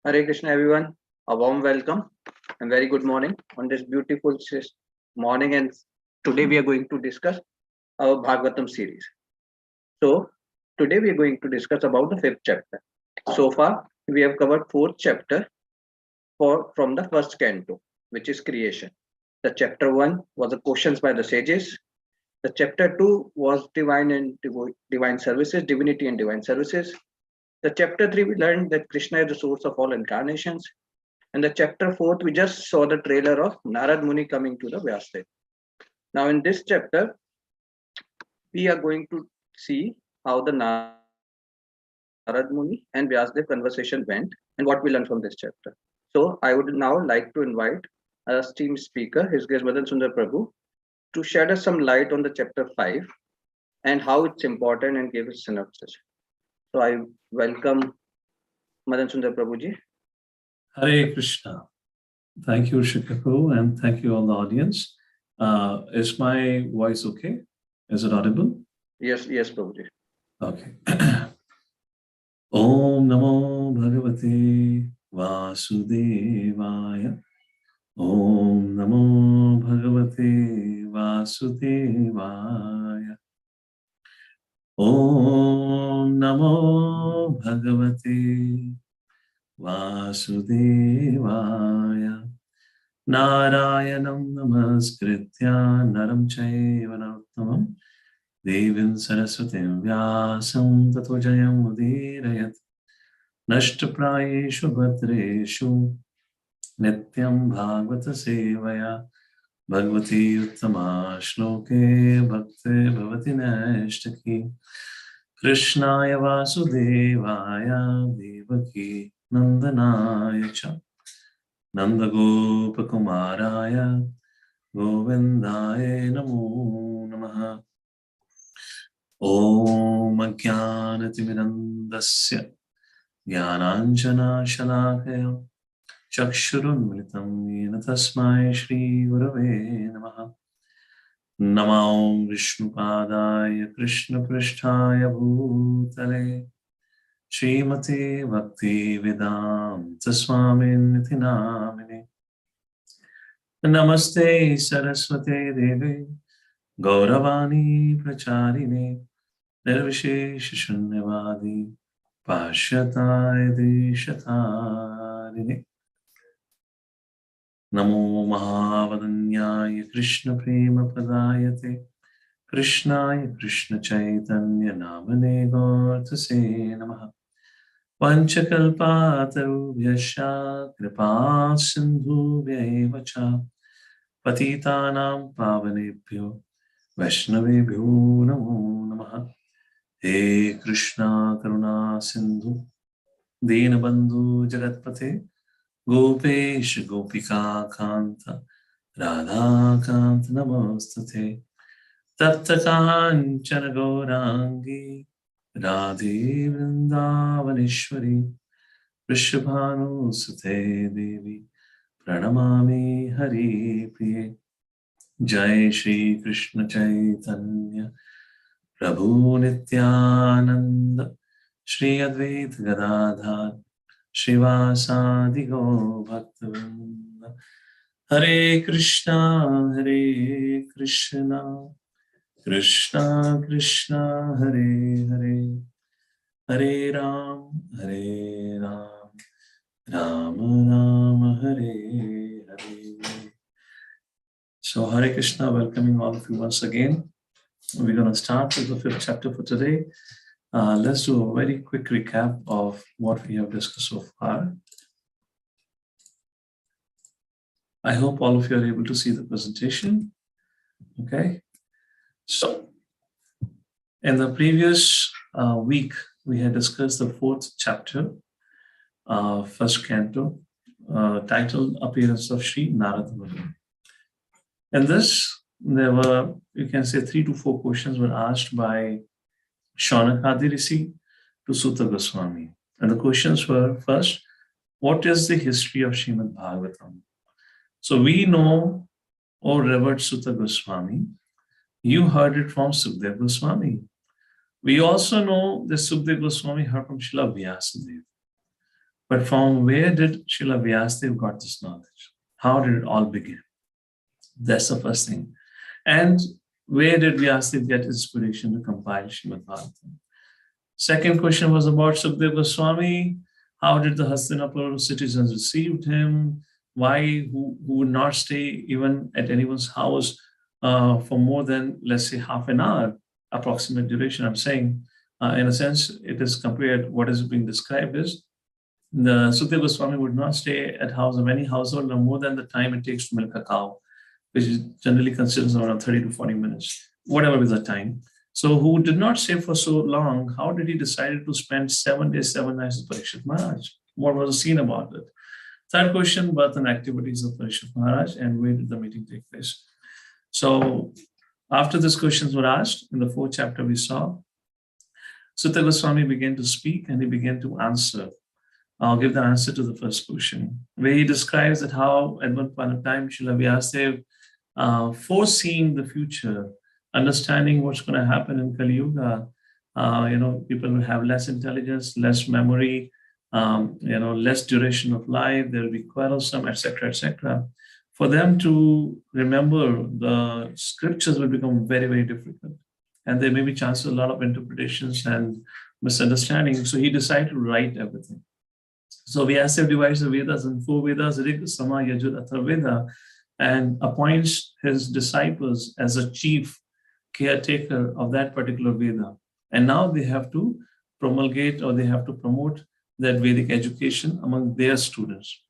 Hare Krishna, everyone. A warm welcome and very good morning on this beautiful morning. And today we are going to discuss our Bhagavatam series. So, today we are going to discuss about the fifth chapter. So far, we have covered fourth chapter from the first canto, which is creation. The chapter 1 was the questions by the sages. The chapter 2 was divine services, divinity and divine services. The chapter 3 we learned that Krishna is the source of all incarnations. And the chapter 4 we just saw the trailer of Narad Muni coming to the Vyasadeva. Now in this chapter, we are going to see how the Narad Muni and Vyasadeva conversation went and what we learned from this chapter. So I would now like to invite our esteemed speaker, His Grace Madan Sundar Prabhu, to shed us some light on the chapter 5 and how it's important and give a synopsis. So I welcome Madan Sundar Prabhuji. Hare Krishna. Thank you, Shikaku, and thank you all the audience. Is my voice okay? Is it audible? Yes, Prabhuji. Okay. Om Namo Bhagavate Vasudevaya. Om Namo Bhagavate Vasudevaya. Om Namo Bhagavate Vasudevaya. Narayanam namaskritya naram chaiva narottamam devim saraswatim vyasam tato jayam udirayat nashtaprayeshu bhadreshu nityam bhagavata sevaya bhagavati uttama shloke bhakti bhavati nashtaki krishnaya vasudevaya devaki nandanaya cha Nandagopakumaraya Govindaya Namo Namaha. Om Ajnanatimirandasya Jnananjana Shalakaya Chakshurunmilitam Yena Tasmai Shri Gurave Namaha. Namo Vishnupadaya Krishna Prishtaya Bhutale Srimati Bhakti Vedanta Swaminiti Namine. Namaste Saraswate Devi Gauravani Pracharine Nirvishesha Shunyavadi Pashyataya Deshatarine. Namo Mahavadanyaya Krishna Prema Padayate Krishnaya Krishna Chaitanya Namane Gautase Namaha. Panchakalpatarubhyascha kripa sindhubhya cha patitanam pavanebhyo vaishnavebhyo namo namaha. He Krishna Karuna Sindhu Dinabandhu Jagatpate Gopesh Gopika Kanta Radha Kanta Namastate Tapta Kanchana Gaurangi Radhe Vrindavaneshwari Vrishabhanu Sute Devi Pranamami Hari Priye. Jai Shri Krishna Chaitanya Prabhu Nityananda Shri Advaita Gadadhar Shivasadi Go Bhaktavinda. Hare Krishna Krishna Krishna Hare Hare Hare Ram Rama Rama Hare Hare. So Hare Krishna, welcoming all of you once again. We're going to start with the fifth chapter for today. Let's do a very quick recap of what we have discussed so far. I hope all of you are able to see the presentation. Okay. So, in the previous week, we had discussed the fourth chapter, first canto, titled Appearance of Sri Narad Muni. In this, there were, you can say, 3 to 4 questions were asked by Shaunakadi Rishi to Sutta Goswami. And the questions were, first, what is the history of Srimad Bhagavatam? So we know, O revered Sutta Goswami, you heard it from Sukadeva Goswami. We also know that Sukadeva Goswami heard from Srila Vyasadeva. But from where did Srila Vyasadeva got this knowledge? How did it all begin? That's the first thing. And where did Vyasadeva get inspiration to compile Srimad Bhagavatam? Second question was about Sukadeva Goswami. How did the Hastinapur citizens receive him? Why, who would not stay even at anyone's house for more than, let's say, half an hour, approximate duration, I'm saying. In a sense, it is compared, what is being described is, the Sukadeva Goswami would not stay at house of any household no more than the time it takes to milk a cow, which is generally considered around 30 to 40 minutes, whatever is the time. So who did not stay for so long, how did he decide to spend 7 days, 7 nights with Parikshit Maharaj? What was the scene about it? Third question, birth and activities of Parikshit Maharaj, and where did the meeting take place? So after these questions were asked, in the 4th chapter we saw, Sutta Goswami began to speak and he began to answer. I'll give the answer to the first question, where he describes that how at one point of time, Srila Vyasadeva, foreseeing the future, understanding what's going to happen in Kali Yuga, people will have less intelligence, less memory, less duration of life, there will be quarrelsome, etc., etc. For them to remember the scriptures will become very, very difficult. And there may be chances a lot of interpretations and misunderstanding. So he decided to write everything. So Vyasadeva divides the Vedas in 4 Vedas, Rig, Sama, Yajur, Atharveda, and appoints his disciples as a chief caretaker of that particular Veda. And now they have to promulgate or they have to promote that Vedic education among their students.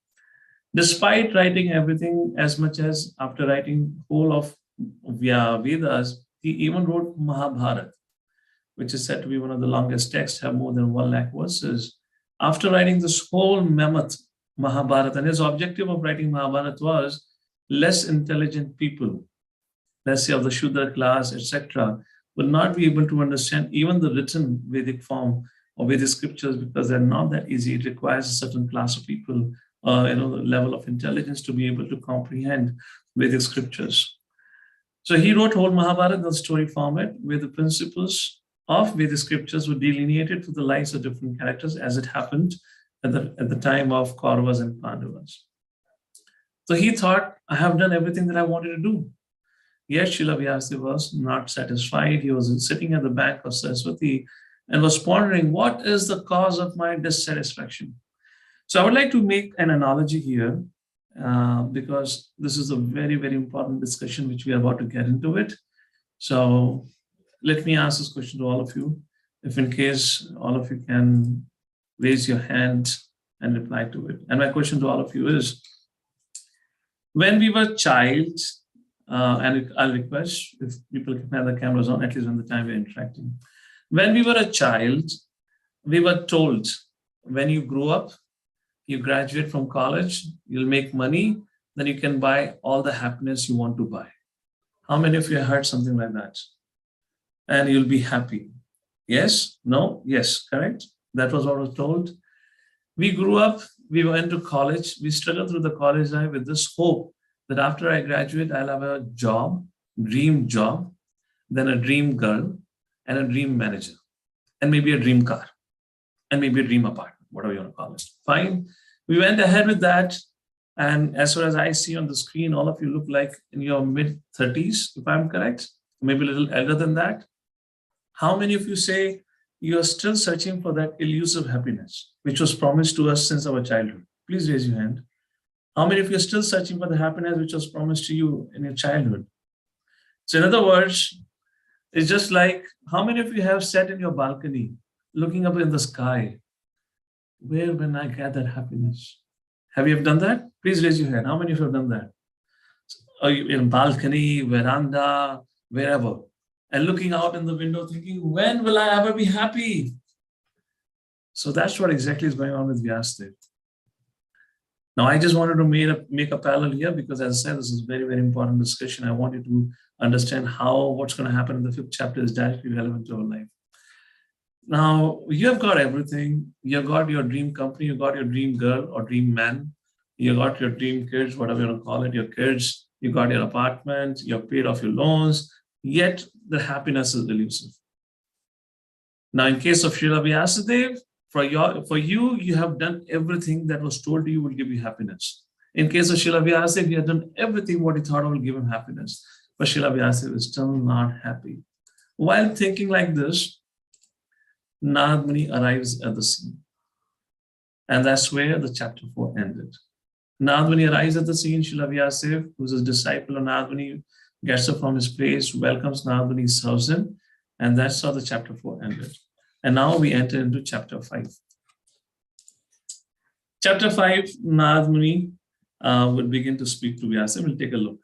Despite writing everything, as much as after writing whole of Vedas, he even wrote Mahabharata, which is said to be one of the longest texts, have more than 1 lakh verses. After writing this whole mammoth Mahabharata, and his objective of writing Mahabharata was less intelligent people, let's say of the Shudra class, etc., will not be able to understand even the written Vedic form or Vedic scriptures because they're not that easy. It requires a certain class of people, the level of intelligence to be able to comprehend Vedic scriptures. So he wrote whole Mahabharata in the story format where the principles of Vedic scriptures were delineated through the lives of different characters as it happened at the time of Kauravas and Pandavas. So he thought, I have done everything that I wanted to do. Yet Srila Vyasadeva was not satisfied. He was sitting at the bank of Saraswati and was pondering, what is the cause of my dissatisfaction? So I would like to make an analogy here because this is a very, very important discussion which we are about to get into it. So let me ask this question to all of you. If in case all of you can raise your hand and reply to it. And my question to all of you is, when we were child, and I'll request if people can have the cameras on, at least when the time we're interacting. When we were a child, we were told, when you grow up, you graduate from college, you'll make money, then you can buy all the happiness you want to buy. How many of you have heard something like that? And you'll be happy. Yes? No? Yes. Correct? That was what I was told. We grew up, we went to college, we struggled through the college life with this hope that after I graduate, I'll have a job, dream job, then a dream girl, and a dream manager, and maybe a dream car, and maybe a dream apartment, whatever you want to call it. Fine. We went ahead with that. And as far as I see on the screen, all of you look like in your mid-30s, if I'm correct, maybe a little elder than that. How many of you say you are still searching for that elusive happiness, which was promised to us since our childhood? Please raise your hand. How many of you are still searching for the happiness which was promised to you in your childhood? So in other words, it's just like, how many of you have sat in your balcony, looking up in the sky? Where when I get that happiness? Have you done that? Please raise your hand. How many of you have done that? Are you in balcony, veranda, wherever? And looking out in the window thinking, when will I ever be happy? So that's what exactly is going on with Vyasadeva. Now, I just wanted to make a parallel here because, as I said, this is a very, very important discussion. I want you to understand how what's going to happen in the 5th chapter is directly relevant to our life. Now, you have got everything. You have got your dream company, you got your dream girl or dream man, you got your dream kids, whatever you want to call it, your kids, you got your apartment, you have paid off your loans, yet the happiness is elusive. Now, in case of Srila Vyasadeva, For you, you have done everything that was told to you will give you happiness. In case of Srila Vyasadeva, he had done everything what he thought will give him happiness. But Srila Vyasadeva is still not happy. While thinking like this, Nagmuni arrives at the scene. And that's where the chapter 4 ended. Nagmuni arrives at the scene. Srila Vyasadeva, who's a disciple of Nagmuni, gets up from his place, welcomes Nagmuni, serves him, and that's how the chapter 4 ended. And now we enter into chapter 5. Chapter 5, Nagmuni will begin to speak to Vyasa. We'll take a look.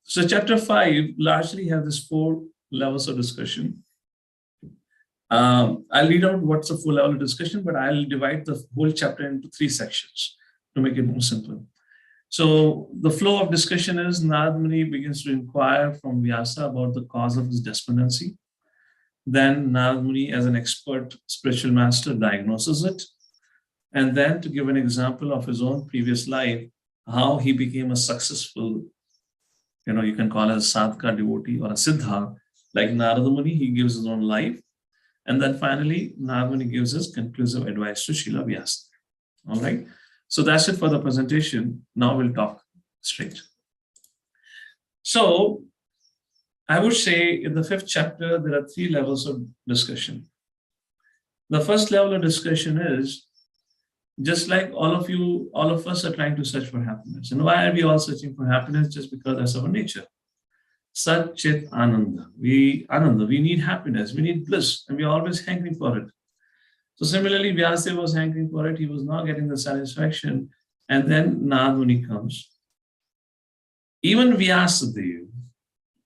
So chapter 5 largely have these 4 levels of discussion. I'll read out what's the 4 level of discussion, but I'll divide the whole chapter into 3 sections to make it more simple. So the flow of discussion is Nagmuni begins to inquire from Vyasa about the cause of his despondency. Then Nagmuni, as an expert spiritual master, diagnoses it. And then, to give an example of his own previous life, how he became a successful, you can call it a sadhaka devotee or a siddha, like Narada Muni, he gives his own life. And then finally, Nagmuni gives his conclusive advice to Srila Vyasa. All right. So that's it for the presentation. Now we'll talk straight. So I would say in the 5th chapter, there are 3 levels of discussion. The first level of discussion is, just like all of us are trying to search for happiness. And why are we all searching for happiness? Just because that's our nature. Sat Chit Ananda. We need happiness, we need bliss, and we're always hankering for it. So similarly, Vyasadeva was hankering for it, he was not getting the satisfaction, and then Nagmuni comes. Even Vyasadeva,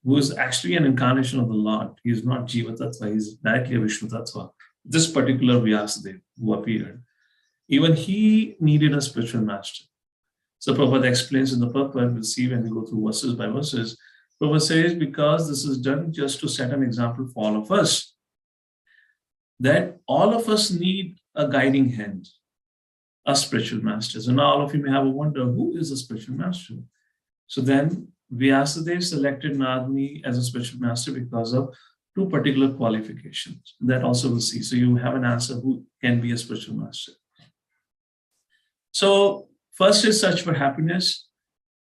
who is actually an incarnation of the Lord, he is not Jiva Tattva, he's directly a Vishnu Tattva. This particular Vyasadeva who appeared, even he needed a spiritual master. So Prabhupada explains in the purport, we'll see when we go through verses by verses. Prabhupada says, because this is done just to set an example for all of us, that all of us need a guiding hand, a spiritual master. So now all of you may have a wonder, who is a spiritual master? So then Vyasadeva selected Nagmuni as a spiritual master because of 2 particular qualifications. That also we'll see. So you have an answer who can be a spiritual master. So first is search for happiness,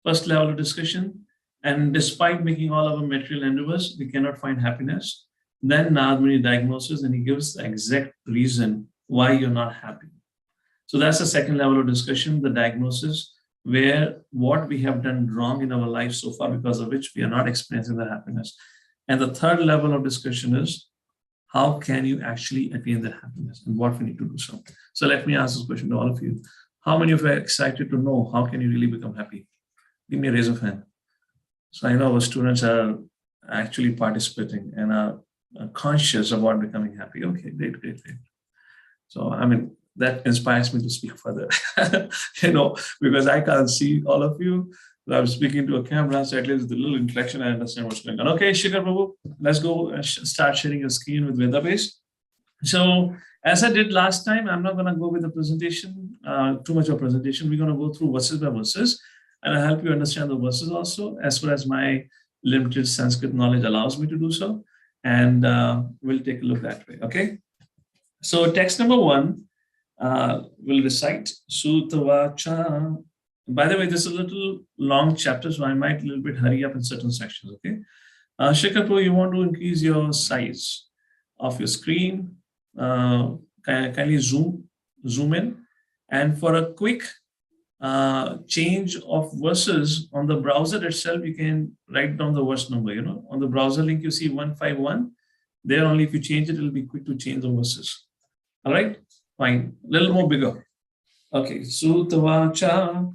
first level of discussion. And despite making all our material endeavors, we cannot find happiness. Then Nagmuni diagnoses and he gives the exact reason why you're not happy. So that's the second level of discussion, the diagnosis, where what we have done wrong in our life so far, because of which we are not experiencing the happiness. And the third level of discussion is, how can you actually attain that happiness and what we need to do so. So let me ask this question to all of you. How many of you are excited to know how can you really become happy? Give me a raise of hand. So I know our students are actually participating and are conscious about becoming happy. Okay, great. So, that inspires me to speak further, because I can't see all of you. I'm speaking to a camera, so at least the little interaction, I understand what's going on. Okay, Shikhar Prabhu, let's go and start sharing your screen with Vedabase. So, as I did last time, I'm not going to go with the presentation, too much of presentation. We're going to go through verses by verses, and I'll help you understand the verses also, as far as my limited Sanskrit knowledge allows me to do so. And we'll take a look that way, okay? So text number 1 will recite Sutavacha. By the way, this is a little long chapter, so I might a little bit hurry up in certain sections, okay? Shikhar Prabhu, you want to increase your size of your screen. Kindly zoom in. And for a quick change of verses on the browser itself, you can write down the verse number, on the browser link, you see 151. There only if you change it, it'll be quick to change the verses. All right, fine, little more bigger. Okay, Sutavacha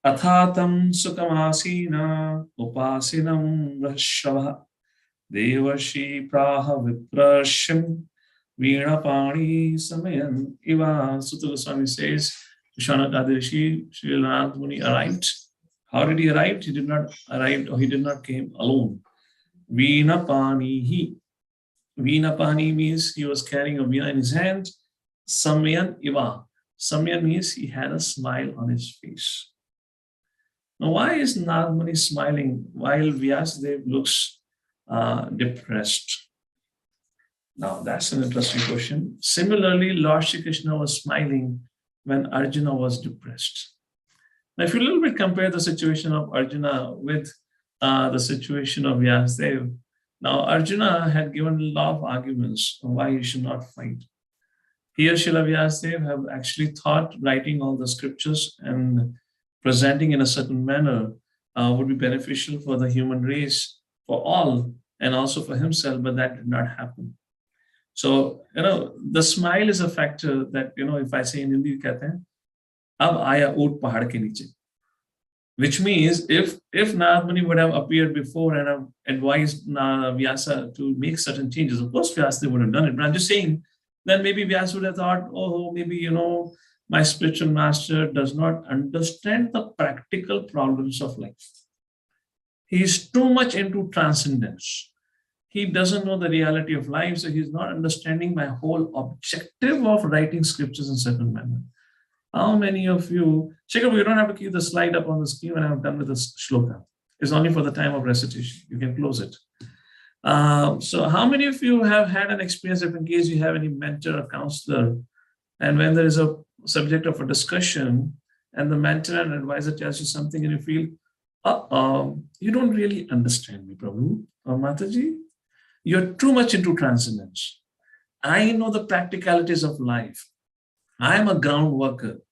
Athatam Sukamasina Upasinam Rashava Devashi Praha Viprashim Veena-pani Samayan Iva. Sutta Goswami says, Vishwanath Adirishi, Sri Nagmuni arrived. How did he arrive? He did not arrive, or he did not came alone. Veena-pani. Veena-pani means he was carrying a veena in his hand. Samayan Iva. Samayan means he had a smile on his face. Now, why is Nagmuni smiling while Vyasadeva looks depressed? Now, that's an interesting question. Similarly, Lord Shri Krishna was smiling when Arjuna was depressed. Now, if you a little bit compare the situation of Arjuna with the situation of Vyasadeva, now Arjuna had given a lot of arguments on why he should not fight. Here, Srila Vyasadeva have actually thought writing all the scriptures and presenting in a certain manner would be beneficial for the human race, for all, and also for himself, but that did not happen. So, the smile is a factor that, if I say in Hindi, कहते हैं, अब आया ऊंट पहाड़ के नीचे. Which means if Nagmuni would have appeared before and have advised Vyasa to make certain changes, of course Vyasa would have done it. But I'm just saying, then maybe Vyasa would have thought, oh, maybe, my spiritual master does not understand the practical problems of life. He is too much into transcendence. He doesn't know the reality of life, so he's not understanding my whole objective of writing scriptures in certain manner. How many of you, Shekhar, you don't have to keep the slide up on the screen when I'm done with the shloka. It's only for the time of recitation. You can close it. So how many of you have had an experience, if in case you have any mentor or counselor, and when there is a subject of a discussion and the mentor and advisor tells you something and you feel, you don't really understand me, Prabhu or Mataji. You're too much into transcendence. I know the practicalities of life. I'm a ground worker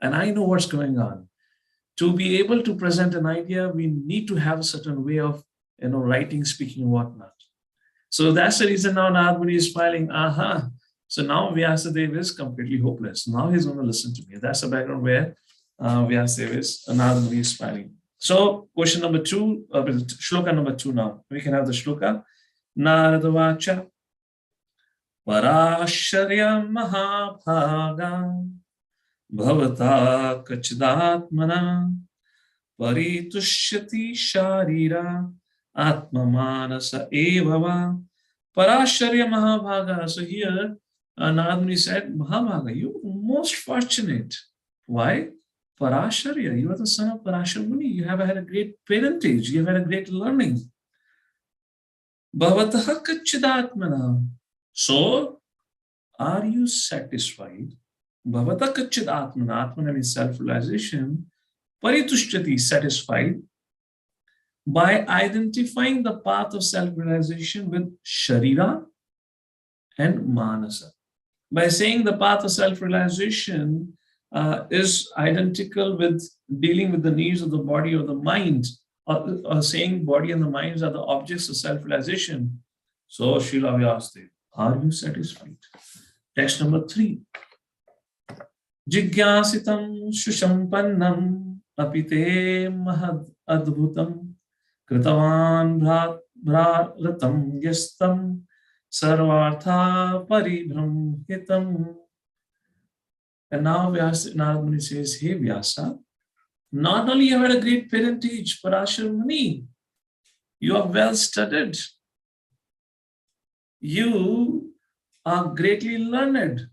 and I know what's going on. To be able to present an idea, we need to have a certain way of, writing, speaking, whatnot. So that's the reason now Nagmuni is smiling. So now Vyasadeva is completely hopeless. Now he's going to listen to me. That's the background where Vyasadeva is, Nagmuni is smiling. So question number 2, shloka number 2 now. We can have the shloka. Naradavacha Parasharya Mahabhaga Bhavata Kachidatmana Paritushyati Sharira Atma Manasa Evava Parasharya Mahabhaga. So here Nagmuni said, Mahabhaga, you are most fortunate. Why? Parasharya, you are the son of Parashar Muni. You have had a great parentage. You have had a great learning. Bhavataha Kachidatmana. So, are you satisfied? Bhavata Kachidatmana. Atmana means self-realization. Paritushyati, satisfied by identifying the path of self-realization with Sharira and Manasa. By saying the path of self-realization is identical with dealing with the needs of the body or the mind, or saying body and the minds are the objects of self-realization. So, Srila Vyasadeva, are you satisfied? Text number 3. Jigyasitam shushampannam apite mahad adbhutam kritavan bhratam yastam sarvartha paribramhitam. And now Nagmuni says, hey Vyasa, not only you have had a great parentage, Parashar Muni, you are well studied. You are greatly learned.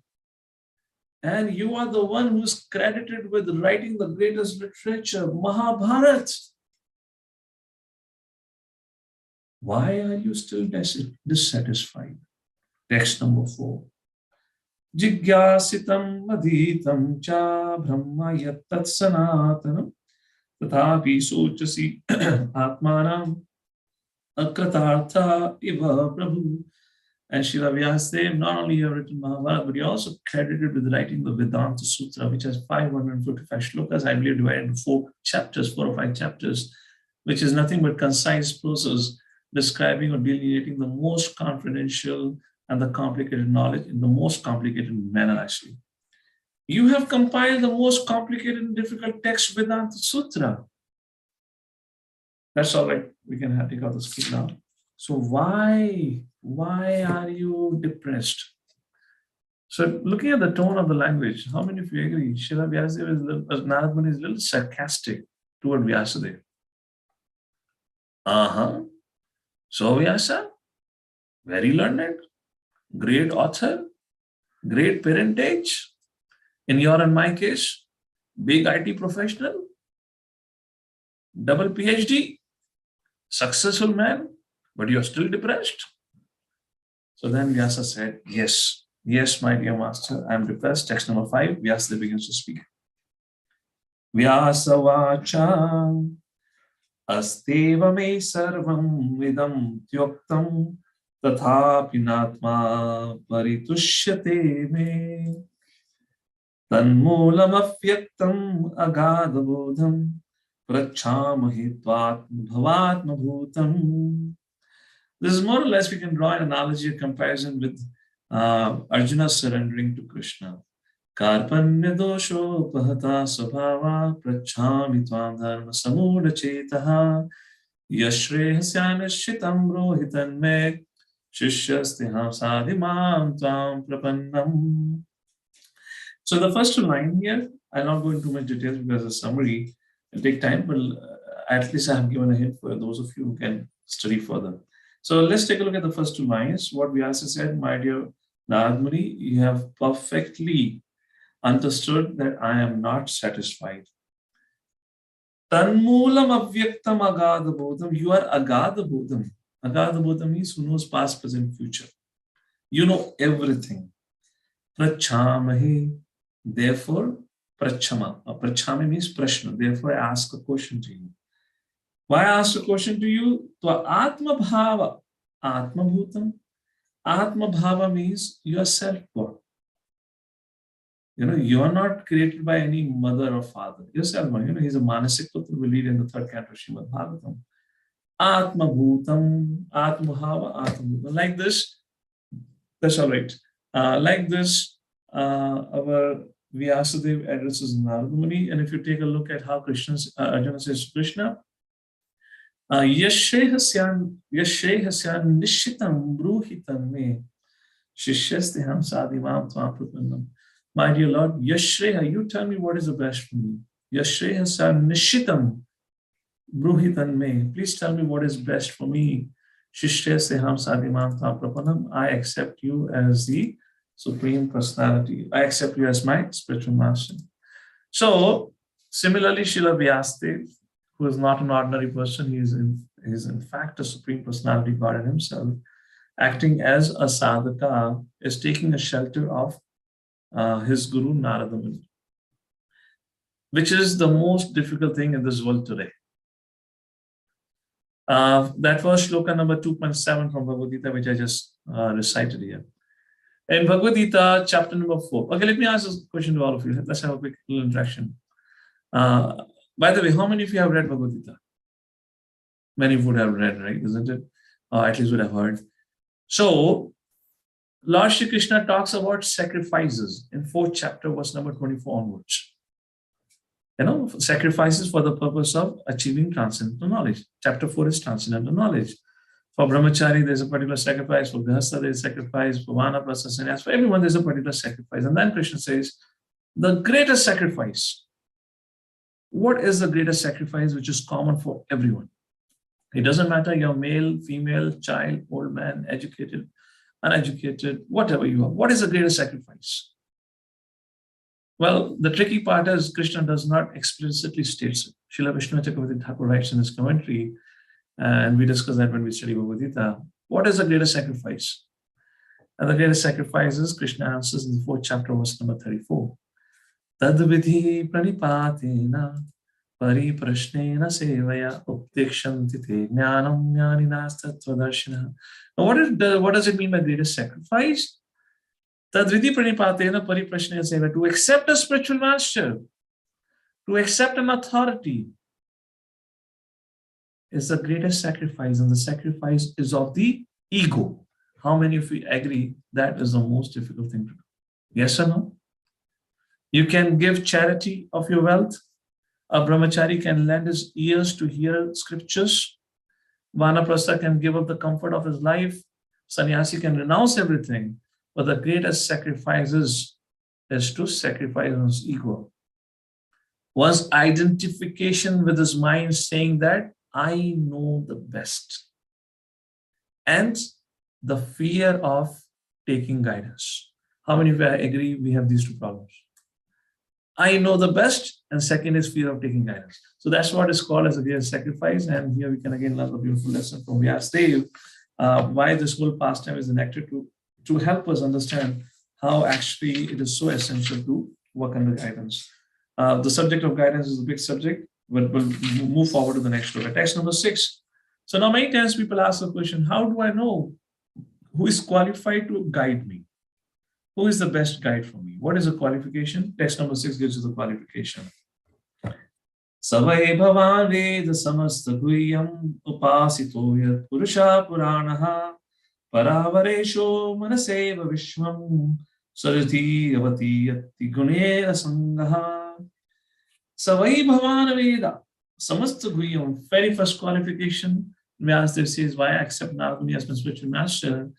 And you are the one who is credited with writing the greatest literature, Mahabharata. Why are you still dissatisfied? Text number 4. Jigyasitam adhitam cha brahma yattat sanatanam tathapi sochasi atmanam akratartha iva Prabhu. And Srila Vyasadeva, not only have written Mahabharata, but he also credited with writing the Vedanta Sutra, which has 555 shlokas, I believe divided into 4 or 5 chapters, which is nothing but concise prose describing or delineating the most confidential and the complicated knowledge in the most complicated manner, actually. You have compiled the most complicated and difficult text, Vedanta Sutra. That's all right. We can take out the screen now. So why are you depressed? So looking at the tone of the language, how many of you agree? Srila Vyasadeva Nagmuni is a little sarcastic toward Vyasadeva. So Vyasa, very learned, great author, great parentage. In your and my case, big IT professional, double PhD, successful man, but you're still depressed. So then Vyasa said, yes, yes, my dear master, I am depressed. Text number 5, Vyasadeva begins to speak. Vyasa vacha asteva me sarvam vidam tyoktam tathapi natma paritushyate me tanmulam afyaktam agadabodham prachamahi tvatma bhavatma bhutam. This is more or less, we can draw an analogy, a comparison with Arjuna surrendering to Krishna. Karpanya dosho pahata sabhava prachami tvam dharma samuda chetaha yashrehasya nishitam rohitan me shishyastiham sadhimam tvam prapannam. So the first line here, I'll not go into much details because the summary will take time, but at least I have given a hint for those of you who can study further. So let's take a look at the first 2 lines. What Vyasa said, my dear Nagmuni, you have perfectly understood that I am not satisfied. Tanmulam avyaktam agadabodham. You are agadabodham. Agadabodham means who knows past, present, future. You know everything. Prachamahi. Therefore, prachama. Prachami means prashna. Therefore, I ask a question to you. Why I asked a question to you? To Atma Bhava. Atma Bhutam. Atma Bhava means you are self-born. You are not created by any mother or father. You're self-born. He's a Manasik Putra, we read in the 3rd canto of Srimad Bhagavatam. Atma Bhutam, Atma Bhava, Atma Bhutam. Like this, that's all right. Like this, our Vyasadeva addresses Nagmuni. And if you take a look at how Arjuna says to Krishna, Yashrehasyan nishitam bruhitam me shishyastiham sadhimam tvam prapannam. My dear Lord, Yashreha, you tell me what is the best for me. Yashrehasyan nishitam bruhitam me. Please tell me what is best for me. Shishyastiham sadhimam tvam prapannam. I accept you as the Supreme Personality. I accept you as my spiritual master. So, similarly, Srila Vyasadeva, who is not an ordinary person, he is in fact a Supreme Personality God in himself, acting as a sadhaka, is taking a shelter of his Guru Narada Muni, which is the most difficult thing in this world today. That was shloka number 2.7 from Bhagavad Gita, which I just recited here. In Bhagavad Gita, chapter number 4. Okay, let me ask this question to all of you. Let's have a quick little interaction. By the way, how many of you have read Bhagavad Gita? Many would have read, right? Isn't it? At least would have heard. So, Lord Shri Krishna talks about sacrifices in 4th chapter, verse number 24 onwards. Sacrifices for the purpose of achieving transcendental knowledge. Chapter 4 is transcendental knowledge. For brahmachari, there's a particular sacrifice. For grihastha, there's a sacrifice. For vanaprastha, sannyas, for everyone, there's a particular sacrifice. And then Krishna says, the greatest sacrifice. What is the greatest sacrifice which is common for everyone? It doesn't matter you're male, female, child, old man, educated, uneducated, whatever you are. What is the greatest sacrifice? Well, the tricky part is Krishna does not explicitly state it. Srila Vishnu Chakravarti Thakur writes in his commentary, and we discuss that when we study Bhagavad Gita. What is the greatest sacrifice? And the greatest sacrifice is, Krishna answers in the 4th chapter, verse number 34. Tadvidhi pranipatena pariprashnena sevaya uptekshanti te jnanam jnaninas tattvadarshina. Now, what does it mean by greatest sacrifice? Tadvidhi pranipatena pariprashnena sevaya. To accept a spiritual master, to accept an authority, is the greatest sacrifice, and the sacrifice is of the ego. How many of you agree that is the most difficult thing to do? Yes or no? You can give charity of your wealth. A brahmachari can lend his ears to hear scriptures. Vanaprastha can give up the comfort of his life. Sannyasi can renounce everything. But the greatest sacrifice is to sacrifice one's ego. One's identification with his mind, saying that I know the best. And the fear of taking guidance. How many of you agree we have these two problems? I know the best, and second is fear of taking guidance. So that's what is called as a great sacrifice. And here we can again learn a beautiful lesson from Vyasadeva. why this whole pastime is enacted to help us understand how actually it is so essential to work under guidance. The subject of guidance is a big subject, but we'll move forward to the next look at text number 6. So now many times people ask the question, how do I know who is qualified to guide me? Who is the best guide for me? What is the qualification? Text number 6 gives you the qualification. Savai bhavan veda samasta guhyam upasito yat purusha puranaha paravaresho manaseva vishwam sarati avati yati gunera sangaha. Savai bhavan veda samasta guhyam. Very first qualification, Vyasadeva says, why I accept Nagmuni as my spiritual master?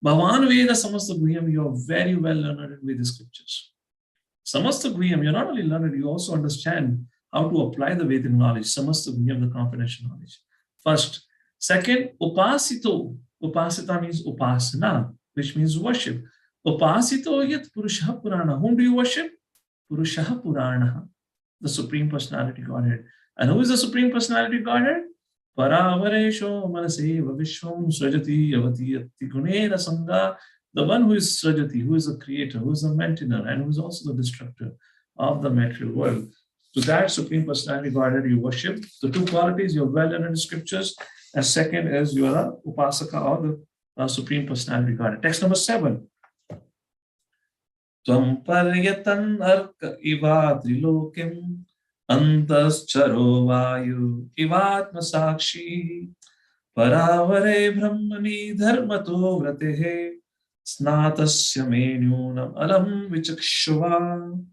Bhavan Veda Samasta Guhyam, you are very well learned in Vedic scriptures. Samasta Guhyam, you're not only learned, you also understand how to apply the Vedic knowledge. Samasta Guhyam, the confidential knowledge. First. Second, Upasito. Upasita means Upasana, which means worship. Upasito yat Purusha Purana. Whom do you worship? Purusha Purana, the Supreme Personality Godhead. And who is the Supreme Personality Godhead? Paravaresho manaseva vishwam srajati avati atti gunera sangha. The one who is srajati, who is the creator, who is the maintainer, and who is also the destructor of the material world. To that Supreme Personality Godhead you worship. The two qualities, you're well learned in scriptures. And second is you are a upasaka or the Supreme Personality Godhead. Text number 7. Tvam paryatan arka iva trilokim antascharo vayu ivatma sakshi paravare brahmani dharmato vratehe snatasya menyunam alam vichakshuva.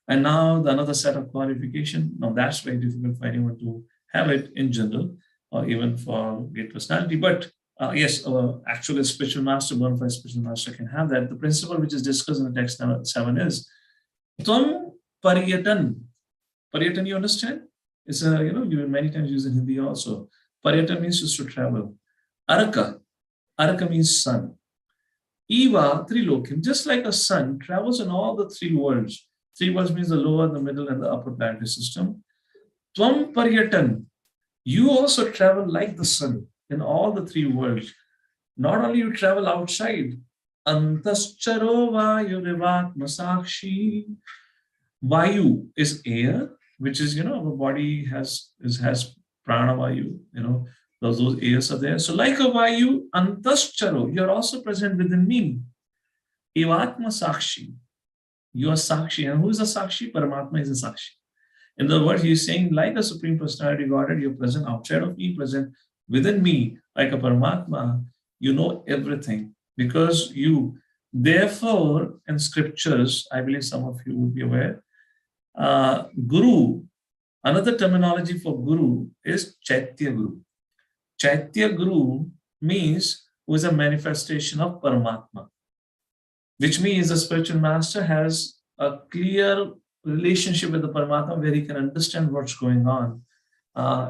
And now the another set of qualification. Now that's very difficult for anyone to have it in general or even for great personality. But yes, actually spiritual master, bona fide spiritual master can have that. The principle which is discussed in the text number 7 is Tvam paryatan. Paryatan, you understand? It's a, you many times use in Hindi also. Paryatan means just to travel. Araka. Araka means sun. Eva, trilokim, just like a sun travels in all the 3 worlds. 3 worlds means the lower, the middle, and the upper planetary system. Tvam paryatan. You also travel like the sun in all the 3 worlds. Not only you travel outside. Antascharo vayu rivatma sakshi. Vayu is air, which is, our body has prana vayu, those airs are there. So like a vayu, antascharo, you're also present within me. Ivatma sakshi. You are sakshi. And who is a sakshi? Paramatma is a sakshi. In other words, he's saying, like a Supreme Personality Godhead, you're present outside of me, present within me, like a Paramatma, you know everything. Because you, therefore, in scriptures, I believe some of you would be aware, Guru, another terminology for Guru is Chaitya Guru. Chaitya Guru means who is a manifestation of Paramatma, which means the spiritual master has a clear relationship with the Paramatma where he can understand what's going on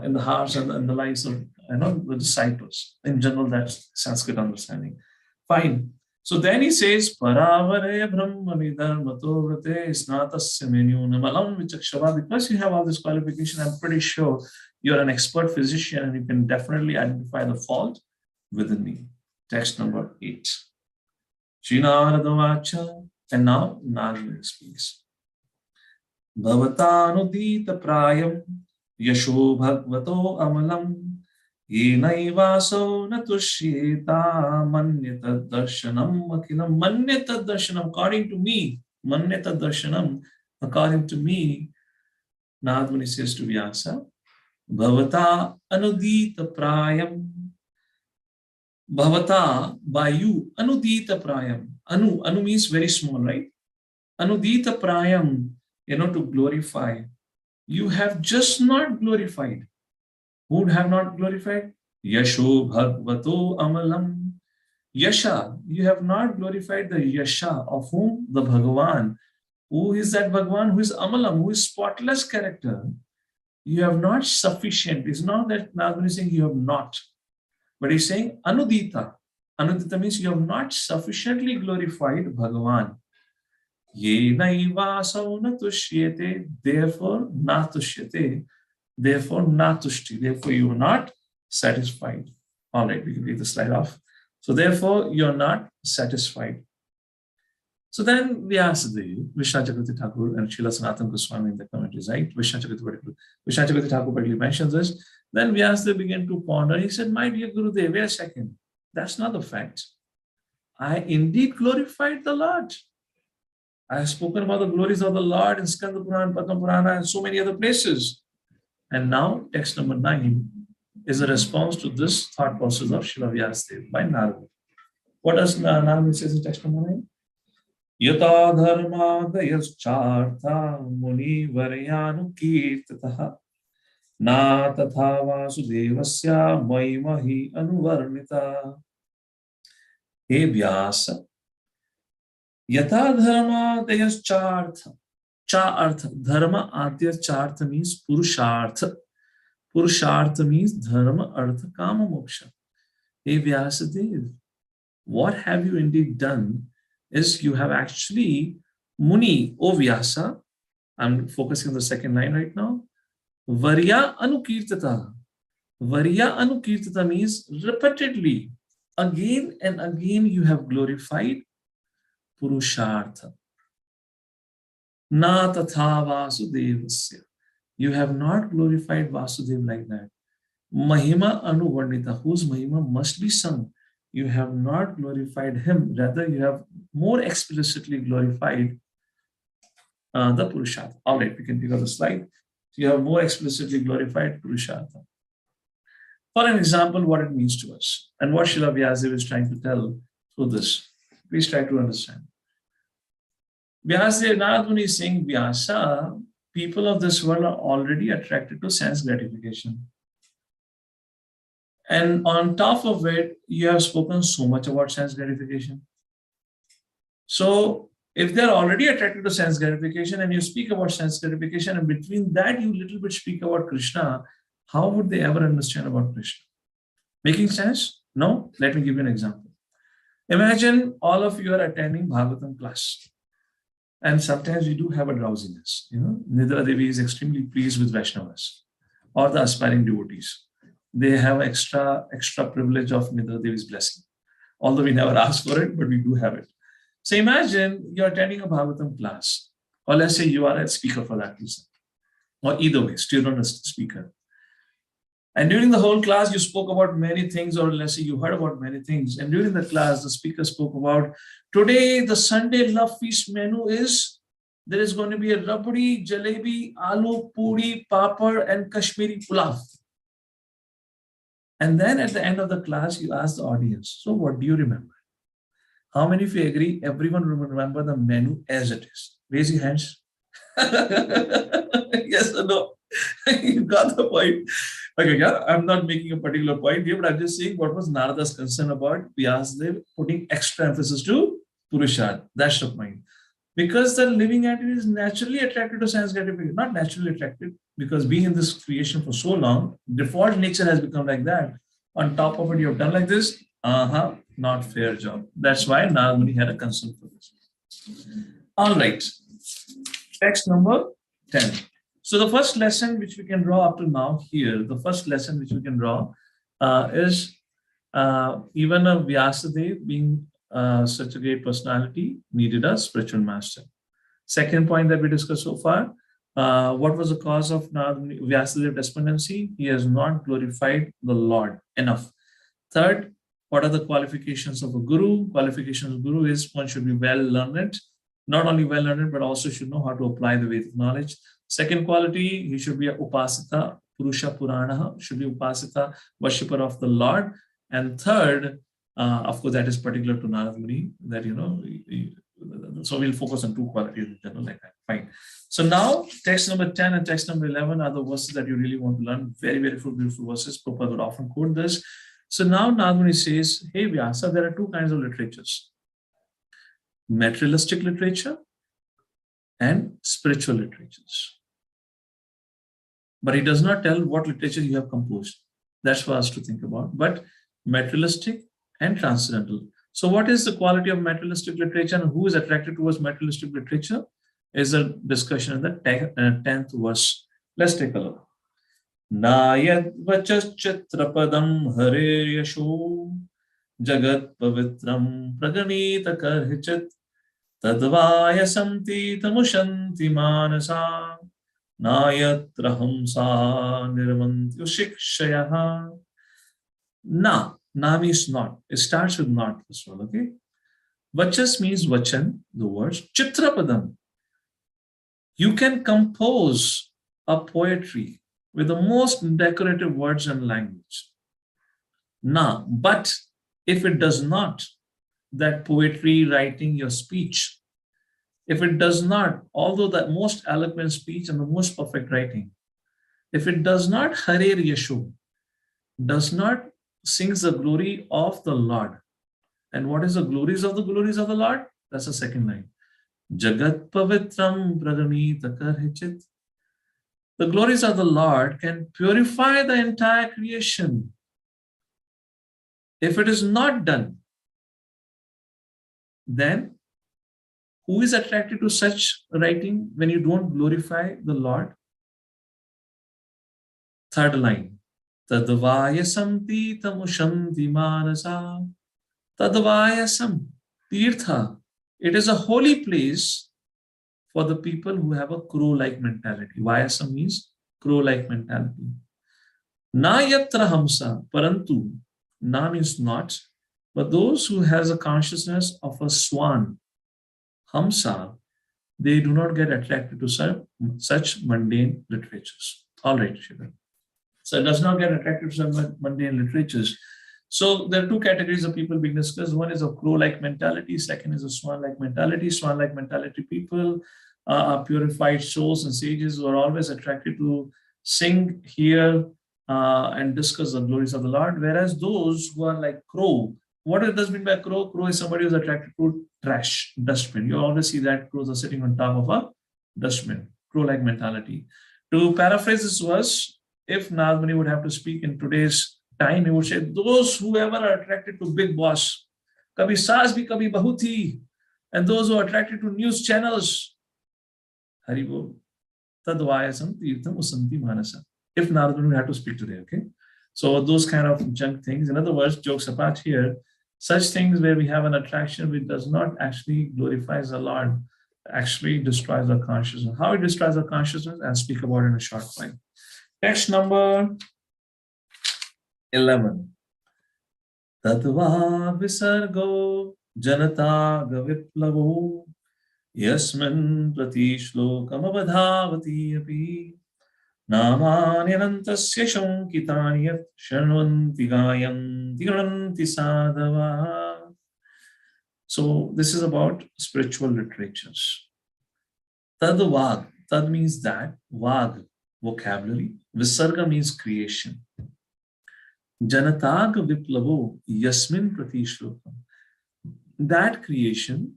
in the hearts and in the lives of the disciples. In general, that's Sanskrit understanding. Fine. So then he says, Paravare Brahmani Dharmato Vrate Snatasya Menyunam Alam Vichakshava. Because you have all this qualification, I'm pretty sure you're an expert physician and you can definitely identify the fault within me. Text number 8. Srinarada. And now Nagmuni speaks. Bhavatanudita prayam yasho bhagavato amalam yenaivaso natushyeta manyata darshanam akilam. Manyata darshanam, according to me, manyata darshanam, according to me, Nagmuni says to Vyasa, Bhavata anudita prayam. Bhavata, by you, anudita prayam. Anu means very small, right? Anudita prayam, to glorify. You have just not glorified. Who would have not glorified? Yasho bhagavato amalam. Yasha, you have not glorified the Yasha of whom? The Bhagavan. Who is that Bhagavan? Who is amalam, who is spotless character. You have not sufficient. It's not that Nagmuni is saying you have not. But he's saying anudita. Anudita means you have not sufficiently glorified Bhagavan. Yenaivaso natushyete, therefore natushyete, therefore natushti, therefore you are not satisfied. All right, we can take the slide off. So therefore, you're not satisfied. So then Vyasadeva, Vishnu Chakravarti Thakur and Srila Sanatana Goswami in the commentaries, right? Vishnu Chakravarti Thakur particularly mentions this. Then Vyasadeva began to ponder. He said, my dear Gurudev, wait a second. That's not the fact. I indeed glorified the Lord. I have spoken about the glories of the Lord in Skanda Purana, Padma Purana, and so many other places. And now, text number 9 is a response to this thought process of Srila Vyasadeva by Narada. What does Narada say in text number 9? Yata dharmadayaschartha muni varyanu kirtataha na tatha vasudevasya maimahi anuvarnita. Hey Vyasa, yata dharmadayaschartha. Cha artha. Dharma adyaschartha means purushartha. Purushartha means dharma, artha, kama, moksha. Hey Vyasadeva, what have you indeed done is you have actually, Muni, O Vyasa, I'm focusing on the second line right now, Varya Anukirtata. Varya Anukirtata means repeatedly, again and again you have glorified Purushartha. Na tatha Vasudevasya. You have not glorified Vasudeva like that. Mahima Anuvarnita, whose Mahima must be sung. You have not glorified him, rather you have more explicitly glorified the Purushartha. All right, we can pick up the slide. You have more explicitly glorified Purushartha. For an example, what it means to us and what Srila Vyasadeva is trying to tell through this. Please try to understand. Vyasadeva, Nagmuni is saying, Vyasa, people of this world are already attracted to sense gratification. And on top of it, you have spoken so much about sense gratification. So if they're already attracted to sense gratification and you speak about sense gratification and between that you little bit speak about Krishna, how would they ever understand about Krishna? Making sense? No? Let me give you an example. Imagine all of you are attending Bhagavatam class. And sometimes we do have a drowsiness. Nidra Devi is extremely pleased with Vaishnavas or the aspiring devotees. They have extra privilege of Nidra Devi's blessing. Although we never ask for it, but we do have it. So imagine you're attending a Bhagavatam class, or let's say you are a speaker for that reason, or either way, student or speaker. And during the whole class, you spoke about many things, or let's say you heard about many things. And during the class, the speaker spoke about, today the Sunday love feast menu is, there is going to be a rabdi, jalebi, aloo, puri, papad, and Kashmiri pulav. And then at the end of the class, you ask the audience, so what do you remember? How many of you agree everyone will remember the menu as it is? Raise your hands. Yes or no? You got the point. Okay, yeah, I'm not making a particular point here, but I'm just saying what was Narada's concern about Vyasadeva putting extra emphasis to Purushartha. That's the point. Because the living entity is naturally attracted to sense gratification, not naturally attracted, because being in this creation for so long, default nature has become like that. On top of it, you have done like this. Not fair job. That's why Nagmuni had a concern for this. All right. Text number 10. So the first lesson which we can draw up to now here, the first lesson which we can draw is even a Vyasadeva being such a great personality needed a spiritual master. Second point that we discussed so far, what was the cause of Vyasadeva despondency? He has not glorified the Lord enough. Third, what are the qualifications of a guru? Qualifications of a guru is one should be well learned, not only well learned, but also should know how to apply the Vedic knowledge. Second quality, he should be a Upasita, Purusha Purana, should be Upasita, worshipper of the Lord. And third, of course, that is particular to Narada Muni, that, so we'll focus on two qualities in general like that. Fine. So now, text number 10 and text number 11 are the verses that you really want to learn. Very, very beautiful verses. Prabhupada would often quote this. So now Narada Muni says, hey Vyasa, there are two kinds of literatures. Materialistic literature and spiritual literatures. But he does not tell what literature you have composed. That's for us to think about. But materialistic and transcendental. So what is the quality of materialistic literature and who is attracted towards materialistic literature is a discussion in the 10th verse. Let's take a look. Nayat vachaschitrapadam hare yasho jagat pavitram praganita karhichit tadvaya santi tamushanti manasa nayatra hamsa nirmanti shikshayaha. Na means not. It starts with not as well, okay? Vachas means vachan, the words. Chitrapadam. You can compose a poetry with the most decorative words and language. But if it does not, that poetry, writing, your speech, if it does not, although that most eloquent speech and the most perfect writing, if it does not Harer Yashu, does not sings the glory of the Lord. And what is the glories of the Lord? That's the second line. Jagat Pavitram Praganita Karhichit. The glories of the Lord can purify the entire creation. If it is not done, then who is attracted to such writing when you don't glorify the Lord? Third line. Tadvayasam Titamushanti Manasa. Tadvayasam. Tirtha. It is a holy place for the people who have a crow-like mentality. Vayasam means crow-like mentality. Na yatra hamsa. Parantu. Na means not. But those who has a consciousness of a swan, hamsa, they do not get attracted to such mundane literatures. All right, Shiva. So it does not get attracted to some mundane literatures. So there are two categories of people being discussed. One is a crow-like mentality. Second is a swan-like mentality. Swan-like mentality people are purified souls and sages who are always attracted to sing, hear, and discuss the glories of the Lord. Whereas those who are like crow, what does mean by crow? Crow is somebody who's attracted to trash, dustbin. You always see that crows are sitting on top of a dustbin. Crow-like mentality. To paraphrase this verse, if Nagmuni would have to speak in today's time, he would say, those whoever are attracted to big boss, kabhi saas bhi kabhi bahu thi, and those who are attracted to news channels, Hari Bol, tadvayasam tirtham usanti manasa. If Nagmuni would have to speak today, okay? So those kind of junk things, in other words, jokes apart here, such things where we have an attraction which does not actually glorifies the Lord, actually destroys our consciousness. How it destroys our consciousness, I'll speak about in a short while. Text number 11. Tatva visargo janata gaviplavo yasmin prati shlokam avadhavati api namanyanantasya shankitanyat shanvanti gayanti gananti sadhava. So this is about spiritual literatures. Tadvag, tad means that, vag, vocabulary, visarga means creation. Janatag viplavo yasmin prati shlokam. That creation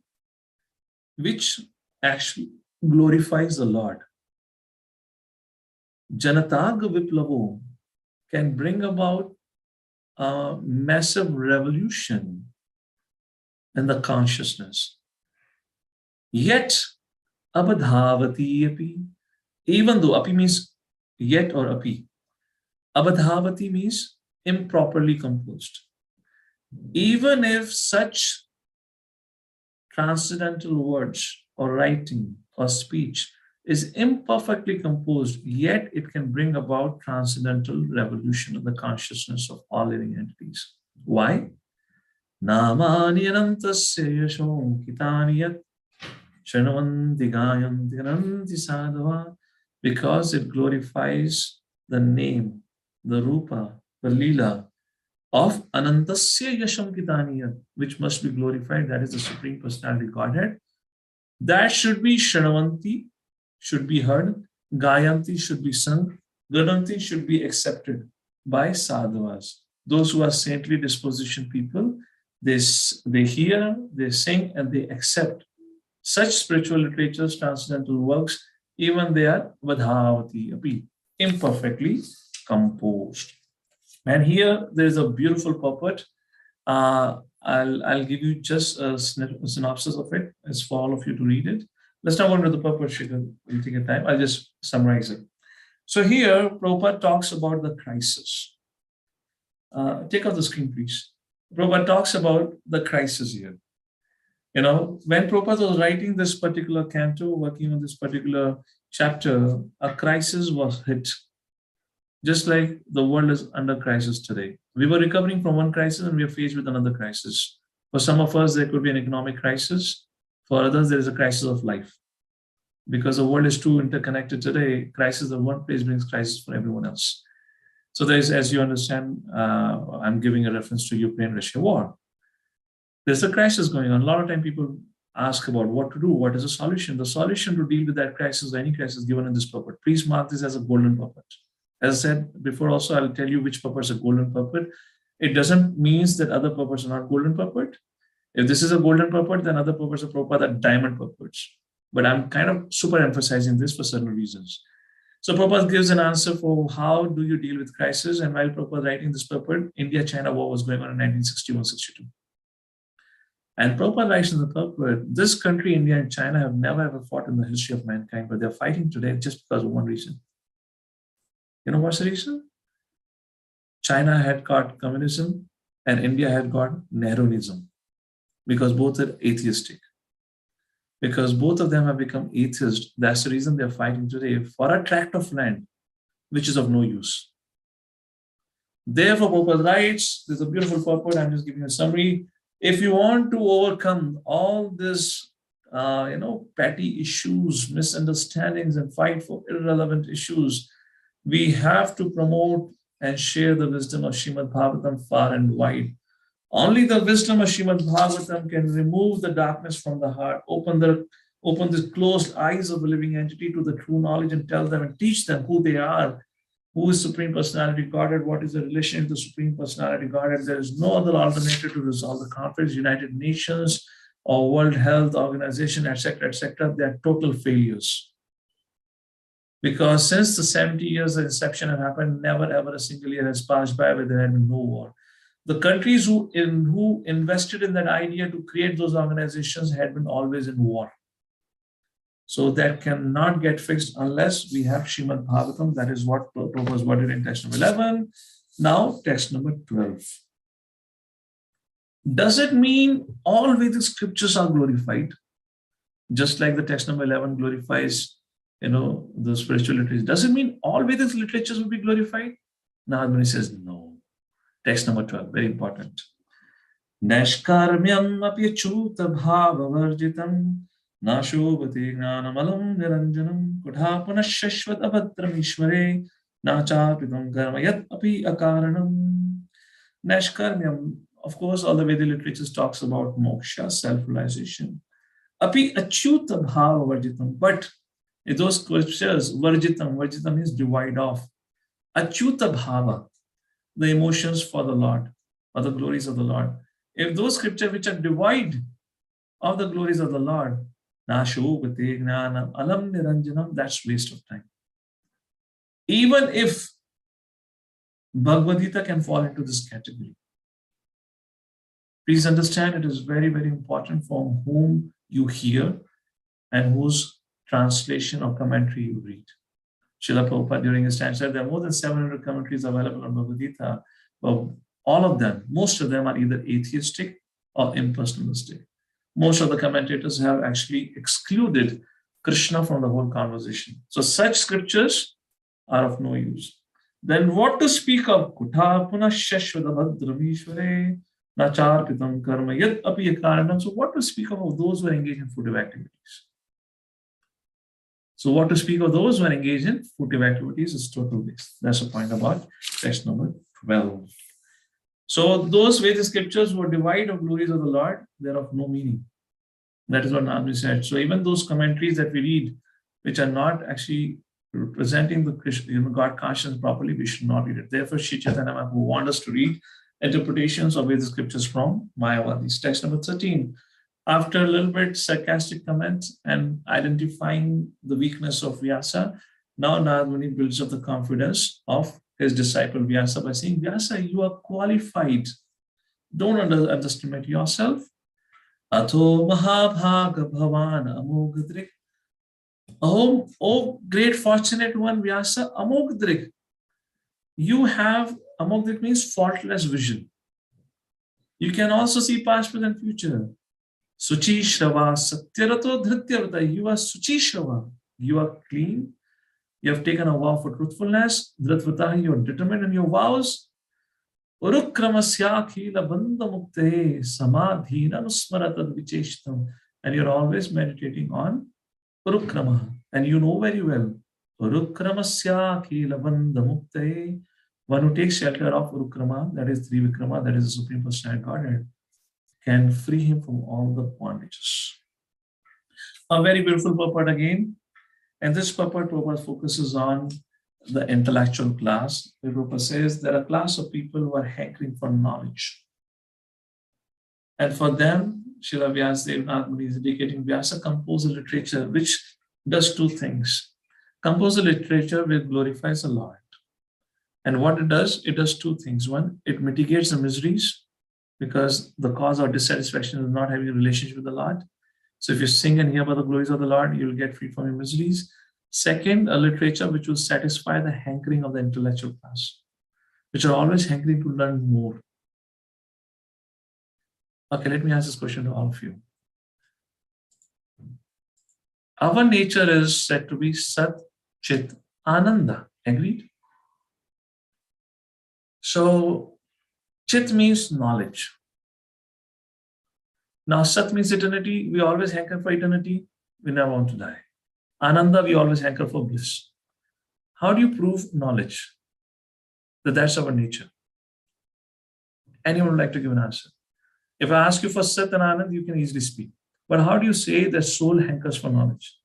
which actually glorifies the Lord. Janatag viplavo can bring about a massive revolution in the consciousness. Yet, abadhavati api, even though api means yet or api, abadhavati means improperly composed. Even if such transcendental words or writing or speech is imperfectly composed, yet it can bring about transcendental revolution of the consciousness of all living entities. Why? Namani anantasya yashom kitaniyat shanavanti gayanti gananti sadhava, because it glorifies the name, the rupa, the lila of anantasya yasham kitaniyat, which must be glorified. That is the Supreme Personality Godhead. That should be shanavanti, should be heard. Gayanti should be sung. Gananti should be accepted by sadhavas. Those who are saintly disposition people, they hear, they sing, and they accept such spiritual literatures, transcendental works, even they are vadhavati api, imperfectly composed. And here there is a beautiful purport. I'll give you just a synopsis of it. It's for all of you to read it. Let's not go into the purport, Shikhar. We'll take a time. I'll just summarize it. So here, Prabhupada talks about the crisis. Take off the screen, please. Prabhupada talks about the crisis here. You know, when Prabhupada was writing this particular canto, working on this particular chapter, a crisis was hit. Just like the world is under crisis today. We were recovering from one crisis and we are faced with another crisis. For some of us, there could be an economic crisis. For others, there is a crisis of life. Because the world is too interconnected today, crisis of one place brings crisis for everyone else. So there's, as you understand, I'm giving a reference to Ukraine-Russia war. There's a crisis going on. A lot of time people ask about what to do, what is the solution? The solution to deal with that crisis, any crisis given in this purport. Please mark this as a golden purport. As I said before also, I'll tell you which purports are golden purport. It doesn't mean that other purports are not golden purport. If this is a golden purport, then other purports of Prabhupada are diamond purports. But I'm kind of super emphasizing this for certain reasons. So Prabhupada gives an answer for how do you deal with crisis. And while Prabhupada writing this purport, India-China war was going on in 1961-62. And Prabhupada writes in the purport, this country, India and China, have never ever fought in the history of mankind, but they're fighting today just because of one reason. You know what's the reason? China had got communism and India had got Nehruism because both are atheistic. Because both of them have become atheists, that's the reason they're fighting today for a tract of land, which is of no use. Therefore, Prabhupada writes, there's a beautiful purport, I'm just giving you a summary. If you want to overcome all this, petty issues, misunderstandings, and fight for irrelevant issues, we have to promote and share the wisdom of Srimad Bhagavatam far and wide. Only the wisdom of Srimad Bhagavatam can remove the darkness from the heart, open the closed eyes of the living entity to the true knowledge and tell them and teach them who they are, who is Supreme Personality Godhead, what is the relation to the Supreme Personality Godhead. There is no other alternative to resolve the conflicts. United Nations or World Health Organization, etc., they are total failures. Because since the 70 years of inception have happened, never ever a single year has passed by where there had been no war. The countries who invested in that idea to create those organizations had been always in war. So that cannot get fixed unless we have Srimad Bhagavatam. That is what was worded in text number 11. Now, text number 12. Does it mean all Vedic scriptures are glorified? Just like the text number 11 glorifies, the spiritual literature. Does it mean all Vedic literatures will be glorified? Nagmuni says no. Text number 12, very important. Nashkarmyam apyachuta bhava varjitam nashobhati gnanamalam niranjanam kudhapana shashvat abhadram ishvare nachapitam karma yat api akaranam. Nashkarmyam, of course, all the Vedic literatures talks about moksha, self-realization. Api achuta bhava varjitam, but in those scriptures, varjitam means divide off. Achuta bhava, the emotions for the Lord, or the glories of the Lord. If those scriptures which are devoid of the glories of the Lord, nashobhati gnanam alam niranjanam, that's waste of time. Even if Bhagavad Gita can fall into this category. Please understand, it is very, very important from whom you hear and whose translation or commentary you read. Srila Prabhupada during his time said there are more than 700 commentaries available on Bhagavad Gita, but most of them are either atheistic or impersonalistic. Most of the commentators have actually excluded Krishna from the whole conversation. So such scriptures are of no use. Then what to speak of? Kutha punah shashvada bhadramishvare nacharpitam karma yat api akaranam. So what to speak of those who are engaged in fruitive activities? So what to speak of those who are engaged in fruitive activities is total waste. That's the point about text number 12. So those Vedic scriptures who are devoid of glories of the Lord, they're of no meaning. That is what Nagmuni said. So even those commentaries that we read, which are not actually representing the God consciousness properly, we should not read it. Therefore, Sri Chaitanya Mahaprabhu wants us to read interpretations of Vedic scriptures from Mayavadis. Text number 13. After a little bit sarcastic comments and identifying the weakness of Vyasa, now Nagmuni builds up the confidence of his disciple Vyasa by saying, Vyasa, you are qualified. Don't underestimate yourself. Atho mahabhaga bhavan amogadrik Oh, great fortunate one, Vyasa, Amogdrik. You have, Amogdrik means faultless vision. You can also see past, present, future. Suchi Shrava, Satyarato Dhrityavata. You are Suchi Shrava. You are clean. You have taken a vow for truthfulness. Dhritvata, you are determined in your vows. Urukramasya khila bandha mukte samadhina nusmaratad vicheshtam. And you're always meditating on Urukrama. And you know very well, Urukramasya khila bandha mukte. One who takes shelter of Urukrama, that is Trivikrama, that is the Supreme Personality Godhead, can free him from all the bondages. A very beautiful purport again. And this purport focuses on the intellectual class. The Prabhupada says there are a class of people who are hankering for knowledge. And for them, Srila Vyasadeva Nagmuni is indicating Vyasa composes literature which does two things. Compose a literature which glorifies the Lord. And what it does two things. One, it mitigates the miseries because the cause of dissatisfaction is not having a relationship with the Lord. So if you sing and hear about the glories of the Lord, you'll get free from your miseries. Second, a literature which will satisfy the hankering of the intellectual class, which are always hankering to learn more. Okay, let me ask this question to all of you. Our nature is said to be Sat, Chit, Ananda. Agreed? So, Chit means knowledge. Now, Sat means eternity. We always hanker for eternity. We never want to die. Ananda, we always hanker for bliss. How do you prove knowledge? That's our nature. Anyone would like to give an answer? If I ask you for Sat and Anand, you can easily speak. But how do you say that soul hankers for knowledge?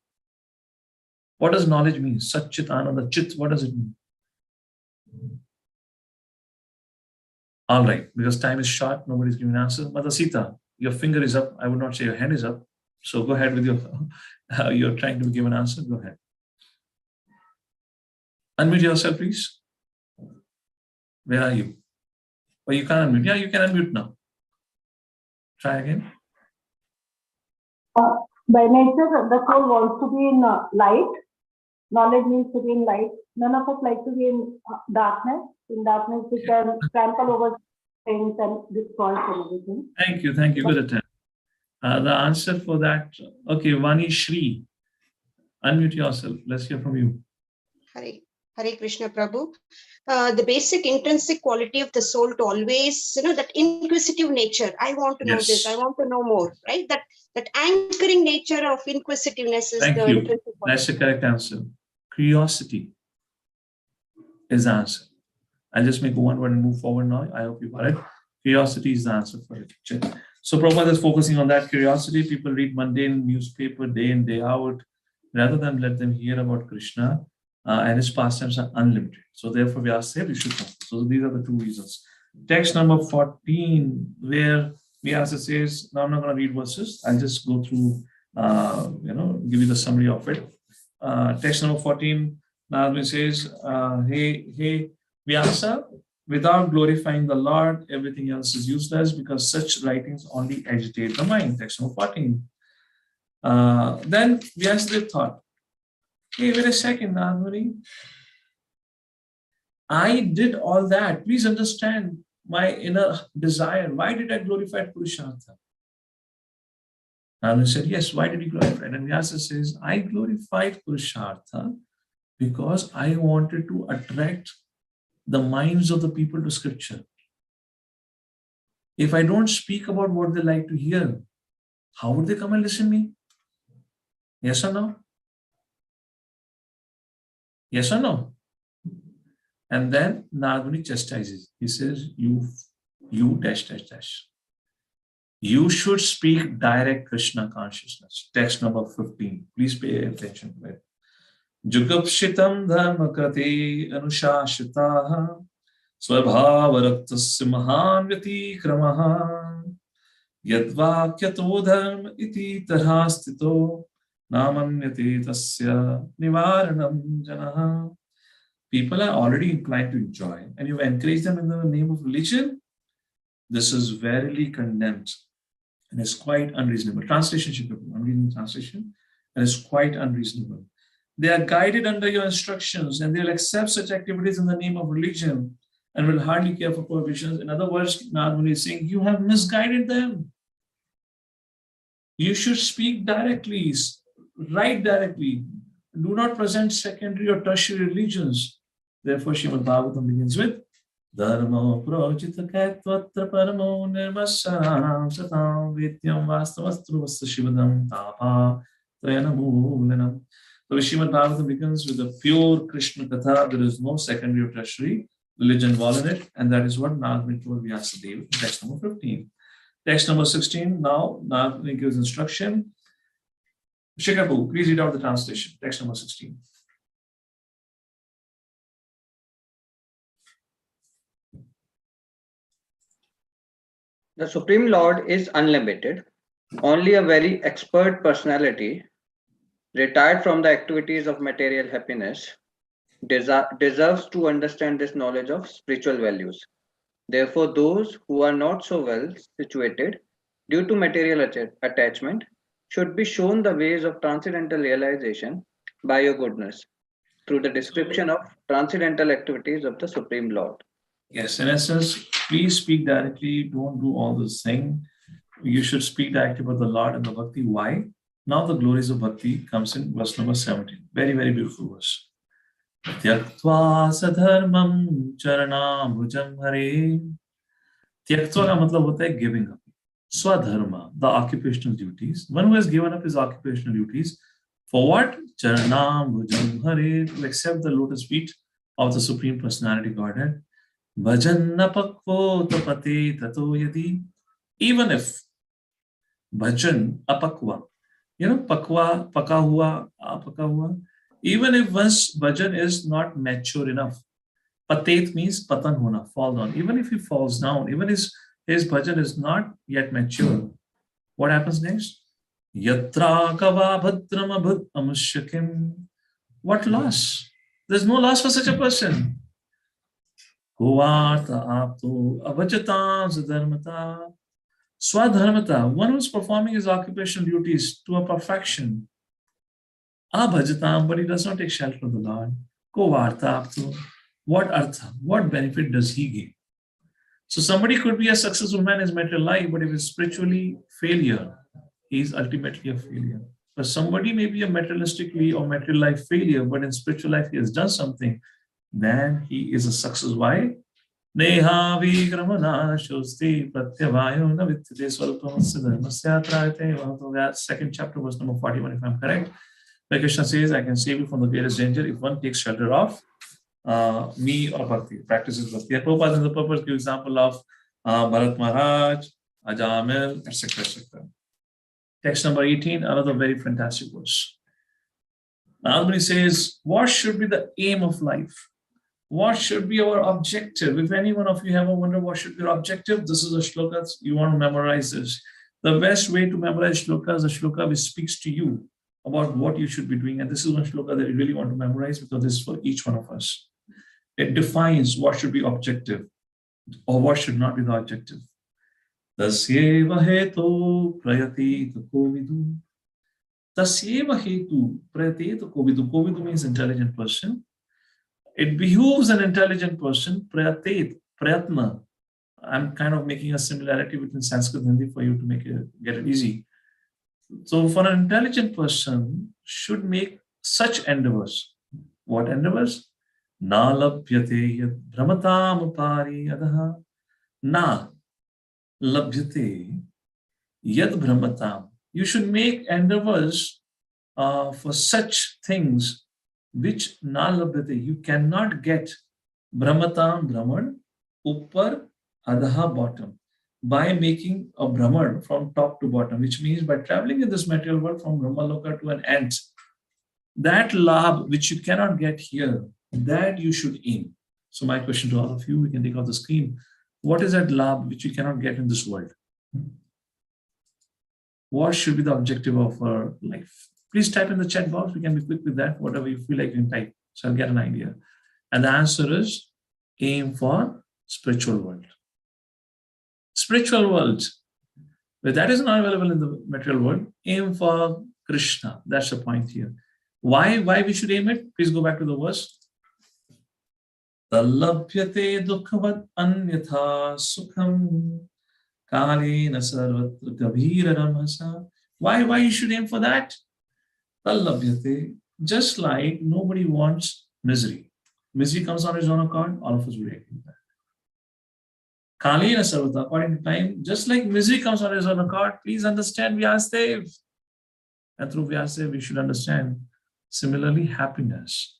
What does knowledge mean? Sat, Chit, Ananda, Chit, what does it mean? All right, because time is short, nobody's giving an answer. Mother Sita, your finger is up. I would not say your hand is up. So go ahead with your, you're trying to give an answer. Go ahead. Unmute yourself, please. Where are you? Oh, you can't unmute. Yeah, you can unmute now. Try again. By nature, the soul wants to be in light. Knowledge means to be in light. None of us like to be in darkness. In darkness, we can trample over things and destroy everything. Thank you. Good attempt. The answer for that, okay, Vani Shri, unmute yourself. Let's hear from you. Hare Krishna, Prabhu. The basic intrinsic quality of the soul to always, that inquisitive nature. I want to know this. I want to know more. Right? That anchoring nature of inquisitiveness is Thank the you. intrinsic quality. That's the correct answer. Curiosity is the answer. I'll just make one word and move forward now. I hope you got it. Curiosity is the answer for it. So Prabhupada is focusing on that curiosity. People read mundane newspaper day in, day out, rather than let them hear about Krishna. And his pastimes are unlimited. So therefore, Vyasadeva, you should come. So these are the two reasons. Text number 14, where Vyasa says, now I'm not going to read verses. I'll just go through, give you the summary of it. Text number 14, Nagmuni says, hey, Vyasa, without glorifying the Lord, everything else is useless because such writings only agitate the mind. Text number 14. Then Vyasadeva thought, hey, wait a second, Nagmuni. I did all that. Please understand my inner desire. Why did I glorify Purushartha? Nagmuni said, yes, why did he glorify it? And Vyasa says, I glorified Purushartha because I wanted to attract the minds of the people to scripture. If I don't speak about what they like to hear, how would they come and listen to me? Yes or no? Yes or no? And then Nagmuni chastises. He says, you dash. You should speak direct Krishna consciousness. Text number 15. Please pay attention to it. Jugapshitam dharma krati anushashitaha swabhavaraktasya mahanvyati kramaha yadvakyato dharma iti tarhastito namanyate tasya nivaranam janaha. People are already inclined to enjoy, and you encourage them in the name of religion. This is verily condemned and is quite unreasonable. Translation, I'm reading the translation, and it's quite unreasonable. They are guided under your instructions, and they'll accept such activities in the name of religion and will hardly care for prohibitions. In other words, Nagmuni is saying, you have misguided them. You should speak directly, write directly. Do not present secondary or tertiary religions. Therefore, Srimad Bhagavatam begins with Dharma projita katvatra paramo nirmasaram satam vityam vastavastru vasta shivadam tapa trayanamulanam. So Srimad Bhagavatam begins with a pure Krishna Katha. There is no secondary or tertiary religion involved in it. And that is what Nagmuni told Vyasadeva in text number 15. Text number 16, now Nagmuni gives instruction. Shikapu, please read out the translation. Text number 16. The Supreme Lord is unlimited. Only a very expert personality, retired from the activities of material happiness, deserves to understand this knowledge of spiritual values. Therefore, those who are not so well situated due to material attachment should be shown the ways of transcendental realization by your goodness through the description of transcendental activities of the Supreme Lord. Yes, in essence, please speak directly. Don't do all this thing. You should speak directly about the Lord and the Bhakti. Why? Now the glories of Bhakti comes in verse number 17. Very, very beautiful verse. Tyaktva sadharmam charana bhujam hare. Tyaktva ka matlab hota hai giving up. Swadharma, the occupational duties. One who has given up his occupational duties. For what? Charana bhujam hare. To accept the lotus feet of the Supreme Personality Godhead. Bhajan apakvo tapate tato yadi. Even if bhajan apakva, pakwa, paka hua, apaka hua. Even if one's bhajan is not mature enough, patet means patan hona, fall down. Even if he falls down, even his bhajan is not yet mature, what happens next? Yatra kava bhadram abhut amushyakim. What loss? There's no loss for such a person. Kuvarta apto avajatam sadharmata. Swadharmata, one who is performing his occupational duties to a perfection. Abhajatam, but he does not take shelter of the Lord. Kovarta apto. What artha, what benefit does he gain? So somebody could be a successful man in his material life, but if he's spiritually failure, he is ultimately a failure. But somebody may be a materialistically or material life failure, but in spiritual life he has done something, then he is a success. Why? Neha vigramana shosti pratyavayo na vityate swarupamasya dharmasya trayate. Second chapter, verse number 41, if I'm correct. Where Krishna says, I can save you from the greatest danger if one takes shelter of me or bhakti, practices bhakti. Prabhupada in the purpose give example of Bharat Maharaj, Ajamil, etc. etc. Text number 18, another very fantastic verse. Nagmuni says, what should be the aim of life? What should be our objective? If any one of you have a wonder what should be your objective, this is a shloka. You want to memorize this. The best way to memorize shloka is a shloka which speaks to you about what you should be doing. And this is one shloka that you really want to memorize because this is for each one of us. It defines what should be objective or what should not be the objective. Tasyeva hetu prayati kovidu. Tasyeva hetu prayati kovidu. Kovidu means intelligent person. It behooves an intelligent person, prayatet, prayatna. I'm kind of making a similarity between Sanskrit and Hindi for you to get it easy. So for an intelligent person should make such endeavors. What endeavors? Na labhyate yad brahmatam upari adaha. Na labhyate yad brahmatam. You should make endeavors for such things which na labhyate. You cannot get brahmatam, brahman, uppar, adaha, bottom, by making a brahman from top to bottom, which means by traveling in this material world from Brahmaloka to an ant. That labh which you cannot get here, that you should aim. So my question to all of you, we can take off the screen. What is that labh which you cannot get in this world? What should be the objective of our life? Please type in the chat box. We can be quick with that. Whatever you feel like you can type. So I'll get an idea. And the answer is aim for spiritual world. Spiritual world. But that is not available in the material world. Aim for Krishna. That's the point here. Why we should aim it? Please go back to the verse. Talabhyate dukkhavat anyatha sukham kalena sarvatra gabhira ramasa. Why you should aim for that? Talabhyate, just like nobody wants misery. Misery comes on its own account, all of us will react to that. Kalena sarvatra, according to time, just like misery comes on its own account, please understand Vyasadeva. And through Vyasadeva, we should understand. Similarly, happiness,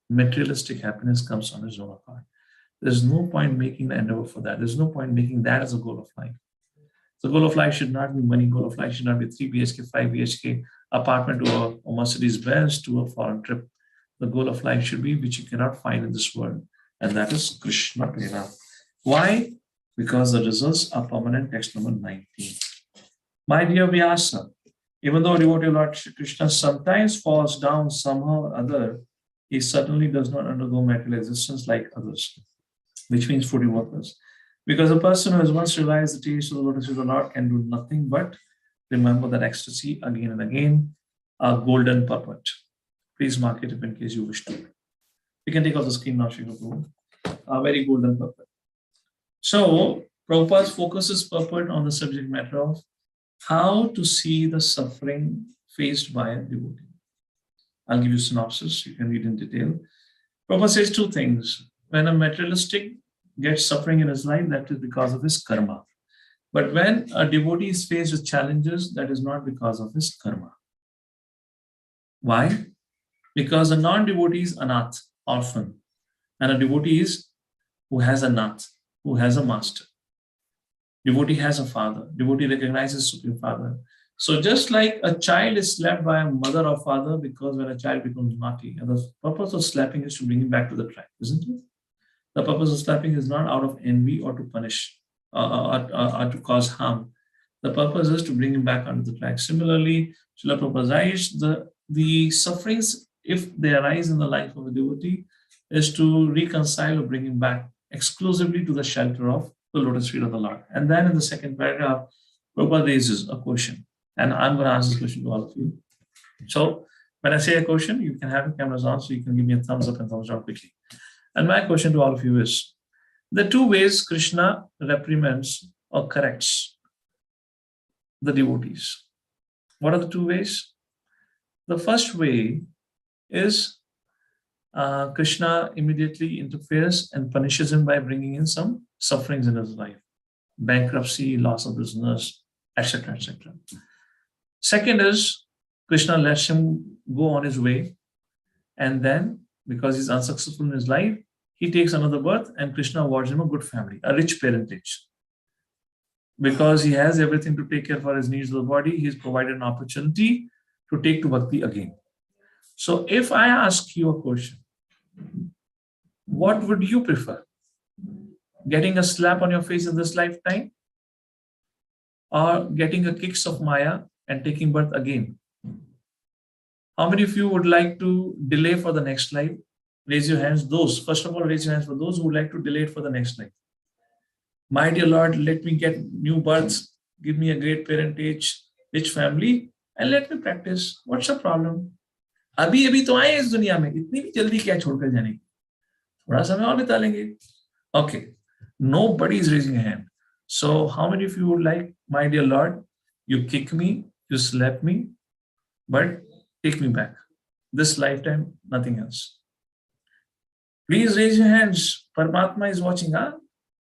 materialistic happiness comes on its own account. There's no point making the endeavor for that. There's no point making that as a goal of life. The goal of life should not be money. Goal of life should not be 3 BHK, 5 BHK, apartment to a Mercedes Benz to a foreign trip. The goal of life should be which you cannot find in this world. And that is Krishna Prema. Why? Because the results are permanent. Text number 19. My dear Vyasa, even though devotee Lord Krishna sometimes falls down somehow or other, he certainly does not undergo material existence like others, which means foodie workers. Because a person who has once realized the taste of the lotus of the Lord can do nothing but remember that ecstasy again and again, a golden puppet. Please mark it up in case you wish to. You can take off the screen now, Shri. A very golden puppet. So, Prabhupada's focuses purport on the subject matter of how to see the suffering faced by a devotee. I'll give you a synopsis, you can read in detail. Prabhupada says two things. When a materialistic gets suffering in his life, that is because of his karma. But when a devotee is faced with challenges, that is not because of his karma. Why? Because a non-devotee is anath, orphan, and a devotee is who has a nath, who has a master. Devotee has a father. Devotee recognizes Supreme Father. So just like a child is slapped by a mother or father because when a child becomes naughty, and the purpose of slapping is to bring him back to the track, isn't it? The purpose of slapping is not out of envy or to punish or to cause harm. The purpose is to bring him back onto the track. Similarly, Srila Prabhupada says the sufferings, if they arise in the life of a devotee, is to reconcile or bring him back exclusively to the shelter of the lotus feet of the Lord. And then in the second paragraph, Prabhupada raises a question. And I'm going to ask this question to all of you. So when I say a question, you can have your cameras on so you can give me a thumbs up and thumbs down quickly. And my question to all of you is, the two ways Krishna reprimands or corrects the devotees. What are the two ways? The first way is Krishna immediately interferes and punishes him by bringing in some sufferings in his life. Bankruptcy, loss of business, etc., etc. Second is Krishna lets him go on his way, and then because he's unsuccessful in his life, he takes another birth and Krishna awards him a good family, a rich parentage. Because he has everything to take care for his needs of the body, he's provided an opportunity to take to bhakti again. So if I ask you a question, what would you prefer? Getting a slap on your face in this lifetime, or getting a kicks of Maya and taking birth again? How many of you would like to delay for the next life? Raise your hands. Those, first of all, raise your hands for those who would like to delay it for the next life. My dear Lord, let me get new births, give me a great parentage, rich family, and let me practice. What's the problem? अभी तो आए इस दुनिया में, इतनी भी जल्दी क्या छोड़कर जाने की? थोड़ा समय और बिता लेंगे. Okay, nobody is raising a hand. So how many of you would like, my dear Lord, you kick me, you slap me, but take me back. This lifetime, nothing else. Please raise your hands. Paramatma is watching, huh?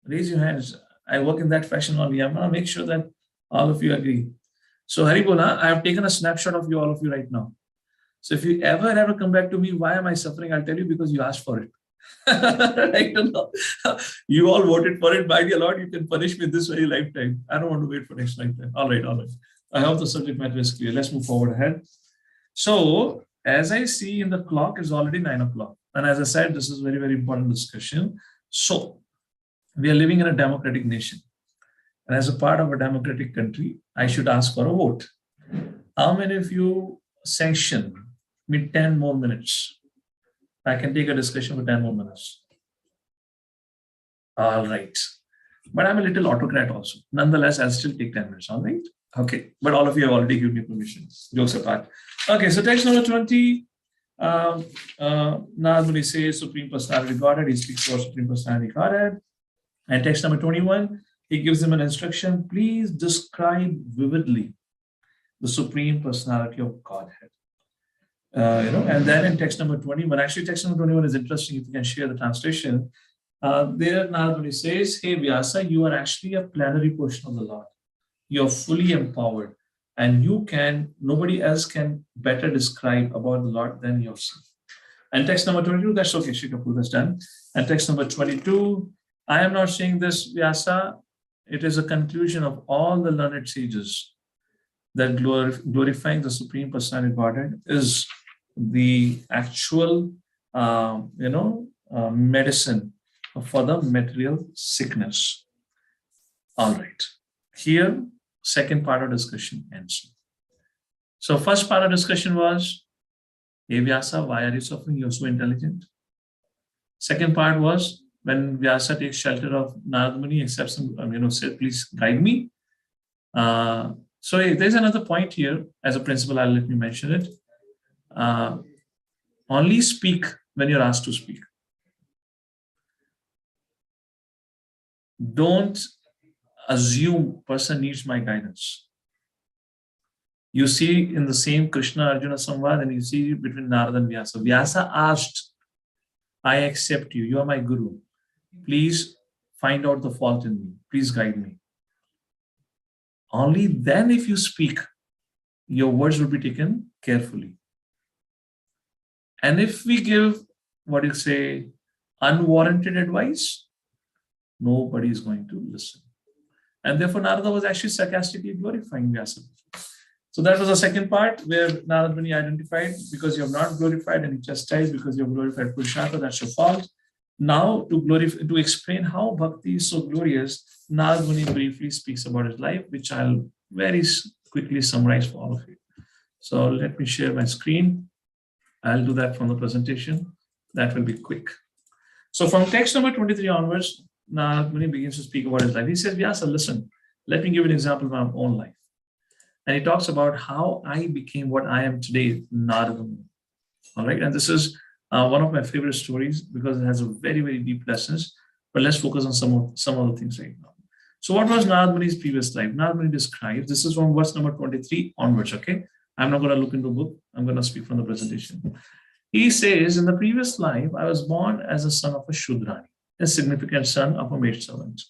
Raise your hands. I work in that fashion only. I'm going to make sure that all of you agree. So Haribola, I have taken a snapshot of you, all of you right now. So if you ever come back to me, why am I suffering? I'll tell you, because you asked for it. Right? You all voted for it. My dear Lord, you can punish me this very lifetime. I don't want to wait for next lifetime. All right. I hope the subject matter is clear. Let's move forward ahead. So as I see in the clock, it's already 9 o'clock. And as I said, this is very, very important discussion. So we are living in a democratic nation. And as a part of a democratic country, I should ask for a vote. How many of you sanction me 10 more minutes? I can take a discussion for 10 more minutes. All right. But I'm a little autocrat also. Nonetheless, I'll still take 10 minutes. All right. Okay. But all of you have already given me permission. Jokes apart. Okay. So text number 20. Nagmuni says Supreme Personality Godhead. He speaks about Supreme Personality Godhead. And text number 21, he gives him an instruction. Please describe vividly the Supreme Personality of Godhead. And then in text number 21, actually text number 21 is interesting. If you can share the translation. There Nagmuni says, hey Vyasa, you are actually a plenary portion of the Lord. You're fully empowered. And nobody else can better describe about the Lord than yourself. And text number 22, that's okay, Shikapur, that's done. And text number 22, I am not saying this, Vyasa, it is a conclusion of all the learned sages that glorifying the Supreme Personality Godhead is the actual, medicine for the material sickness. All right. Here, second part of discussion ends. So first part of discussion was, hey Vyasa, why are you suffering? You're so intelligent. Second part was when Vyasa takes shelter of Nagmuni, accepts him, said, please guide me. So there's another point here. As a principle, let me mention it. Only speak when you're asked to speak. Don't assume person needs my guidance. You see in the same Krishna-Arjuna Samvad, and you see between Narada and Vyasa. Vyasa asked, I accept you. You are my guru. Please find out the fault in me. Please guide me. Only then if you speak, your words will be taken carefully. And if we give, unwarranted advice, nobody is going to listen. And therefore, Narada was actually sarcastically glorifying Vyasa. So that was the second part where Narada Muni identified, because you have not glorified, and he chastised because you have glorified Purushartha, that's your fault. Now, to explain how bhakti is so glorious, Narada Muni briefly speaks about his life, which I'll very quickly summarize for all of you. So let me share my screen. I'll do that from the presentation. That will be quick. So from text number 23 onwards, Narada Muni begins to speak about his life. He says, Vyasa, listen, let me give you an example of my own life. And he talks about how I became what I am today, Narada Muni. All right, and this is one of my favorite stories because it has a very, very deep lessons. But let's focus on some of the things right now. So what was Narada Muni's previous life? Narada Muni describes, this is from verse number 23 onwards, okay? I'm not going to look into the book. I'm going to speak from the presentation. He says, in the previous life, I was born as a son of a Shudrani, a significant son of a maidservant.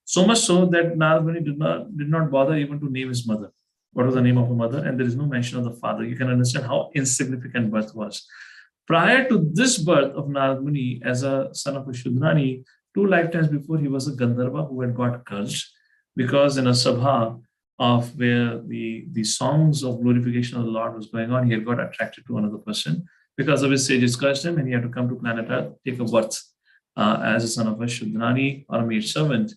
So much so that Narada Muni did not bother even to name his mother. What was the name of her mother? And there is no mention of the father. You can understand how insignificant birth was. Prior to this birth of Narada Muni as a son of a Shudrani, 2 lifetimes before, he was a Gandharva who had got cursed because in a sabha of where the songs of glorification of the Lord was going on, he had got attracted to another person. Because of his sages cursed him, and he had to come to planet Earth, take a birth as a son of a Shudrani or a maidservant.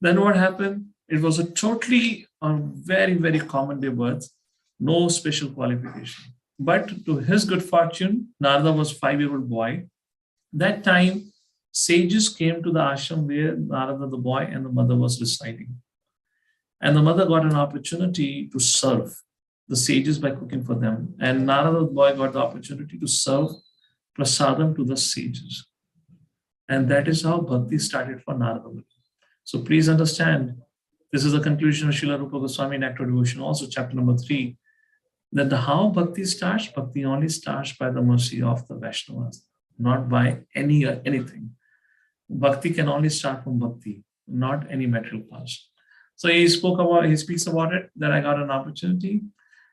Then what happened? It was a very, very common day birth, no special qualification. But to his good fortune, Narada was a 5-year-old boy. That time, sages came to the ashram where Narada, the boy, and the mother was residing. And the mother got an opportunity to serve the sages by cooking for them. And Narada, the boy, got the opportunity to serve prasadam to the sages. And that is how bhakti started for Narada. So please understand, this is the conclusion of Srila Rupa Goswami in Act of Devotion, also chapter number 3, that how bhakti starts, bhakti only starts by the mercy of the Vaishnavas, not by anything. Bhakti can only start from bhakti, not any material cause. So he speaks about it, that I got an opportunity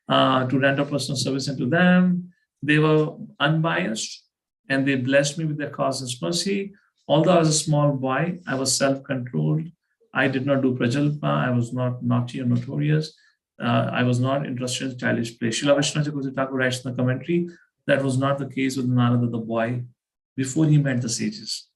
to render personal service into them. They were unbiased and they blessed me with their causeless mercy. Although I was a small boy, I was self-controlled. I did not do prajalpa. I was not naughty or notorious. I was not interested in childish play. Srila Vaishnava Thakur writes in the commentary, that was not the case with Narada the boy before he met the sages.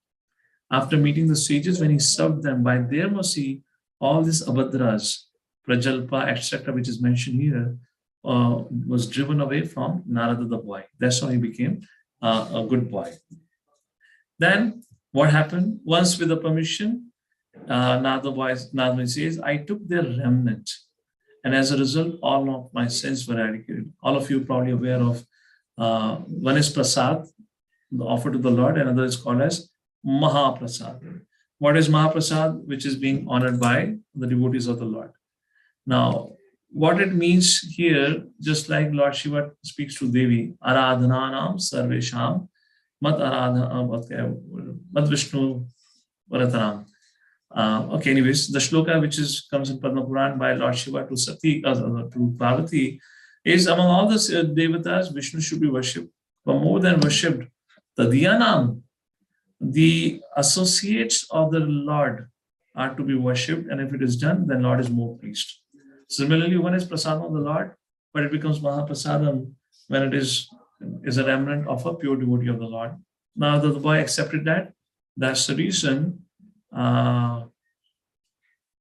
After meeting the sages, when he served them by their mercy, all these abhadras, prajalpa, etc., which is mentioned here, was driven away from Narada the boy. That's how he became a good boy. Then what happened? Once with the permission, Narada says, I took their remnant. And as a result, all of my sins were eradicated. All of you are probably aware of One is prasad, the offer to the Lord, and another is called as Mahaprasad. What is Mahaprasad? Which is being honored by the devotees of the Lord. Now, what it means here, just like Lord Shiva speaks to Devi, Aradhananam Sarvesham Mat Aradhanam Mat Vishnu Varatanam. Okay, anyways, the shloka which comes in Padma Puran by Lord Shiva to Sati, to Parvati, is among all the devatas, Vishnu should be worshipped, but more than worshipped, Tadiyanam, the associates of the Lord are to be worshipped, and if it is done, then Lord is more pleased. Similarly, one is prasadam of the Lord, but it becomes Mahaprasadam when it is a remnant of a pure devotee of the Lord. Now the boy accepted that. That's the reason. Oh,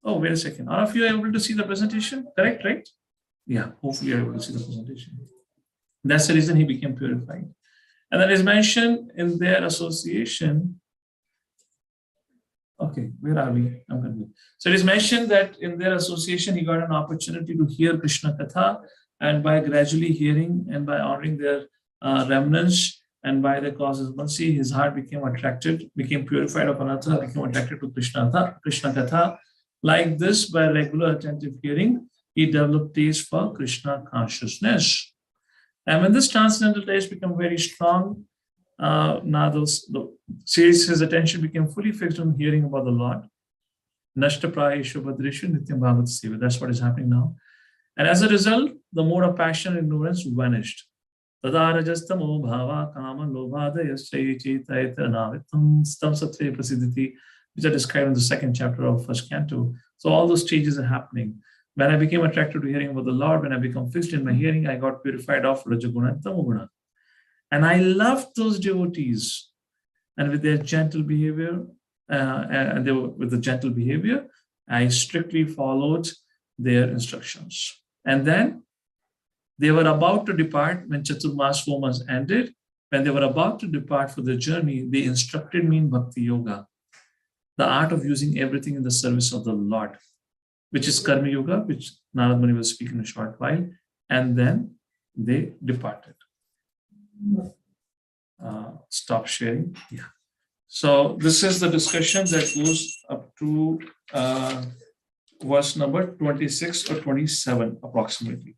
wait a second. All of you are able to see the presentation? Correct, right? Yeah, hopefully you're able to see the presentation. That's the reason he became purified. And then is mentioned in their association. Okay, where are we? I'm confused. So it is mentioned that in their association, he got an opportunity to hear Krishna Katha, and by gradually hearing and by honoring their remnants and by the causes of mercy, his heart became attracted, became purified of anartha, became attracted to Krishna Katha. Like this, by regular attentive hearing, he developed taste for Krishna consciousness. And when this transcendental taste became very strong, now his attention became fully fixed on hearing about the Lord. Nashta prayeshu bhadreshu nityam bhagavad seva. That's what is happening now. And as a result, the mode of passion and ignorance vanished. Tadarajastamo bhava kama lobhadayasya chaitayatanavitam stam satve prasidhiti, which are described in the 2nd chapter of 1st Canto. So all those stages are happening. When I became attracted to hearing about the Lord, when I became fixed in my hearing, I got purified of Rajaguna and Tamaguna. And I loved those devotees. And with their gentle behavior, I strictly followed their instructions. And then they were about to depart when Chaturmas 4 months ended. When they were about to depart for their journey, they instructed me in Bhakti Yoga, the art of using everything in the service of the Lord, which is Karma Yoga, which Nagmuni will speak in a short while. And then they departed. Stop sharing. Yeah. So this is the discussion that goes up to verse number 26 or 27 approximately.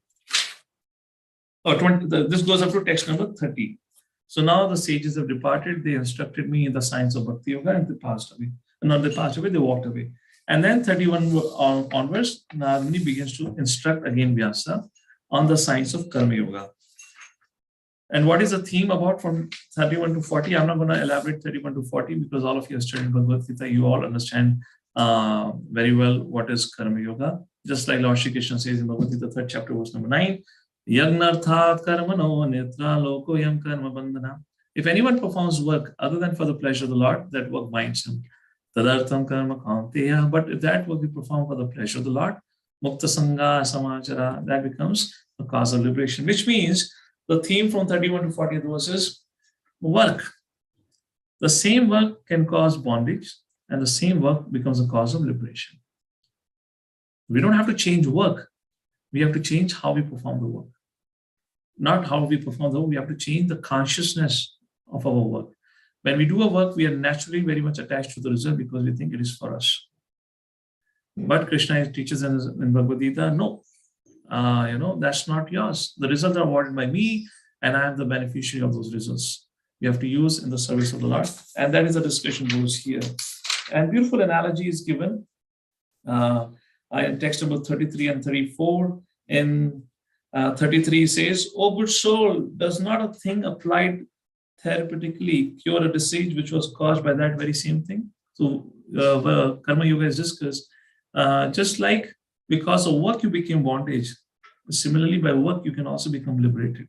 This goes up to text number 30. So now the sages have departed. They instructed me in the science of Bhakti Yoga, and they passed away. Not they passed away, they walked away. And then 31 onwards, Nagmuni begins to instruct again Vyasa on the science of Karma Yoga. And what is the theme about from 31 to 40? I'm not going to elaborate 31 to 40 because all of you are studying Bhagavad Gita. You all understand very well what is Karma Yoga. Just like Lord Shri Krishna says in Bhagavad Gita, 3rd chapter, verse number 9, Yagnarthat karmano netra lokoyam karma bandhana. If anyone performs work other than for the pleasure of the Lord, that work binds him. Tadartham karma kaunteya. But if that work we perform for the pleasure of the Lord, mukta sangha samachara, that becomes the cause of liberation. Which means the theme from 31 to 40 verses, work. The same work can cause bondage, and the same work becomes a cause of liberation. We don't have to change work. We have to change how we perform the work. Not how we perform the work, we have to change the consciousness of our work. When we do a work, we are naturally very much attached to the result because we think it is for us. But Krishna teaches in Bhagavad Gita, no, that's not yours. The results are awarded by me, and I am the beneficiary of those results. We have to use in the service of the Lord. And that is the discussion goes here. And beautiful analogy is given in text number 33 and 34. In 33 says, "O good soul, does not a thing applied therapeutically cure a disease which was caused by that very same thing?" So Karma Yoga is discussed. Just like because of work you became bondage, similarly by work you can also become liberated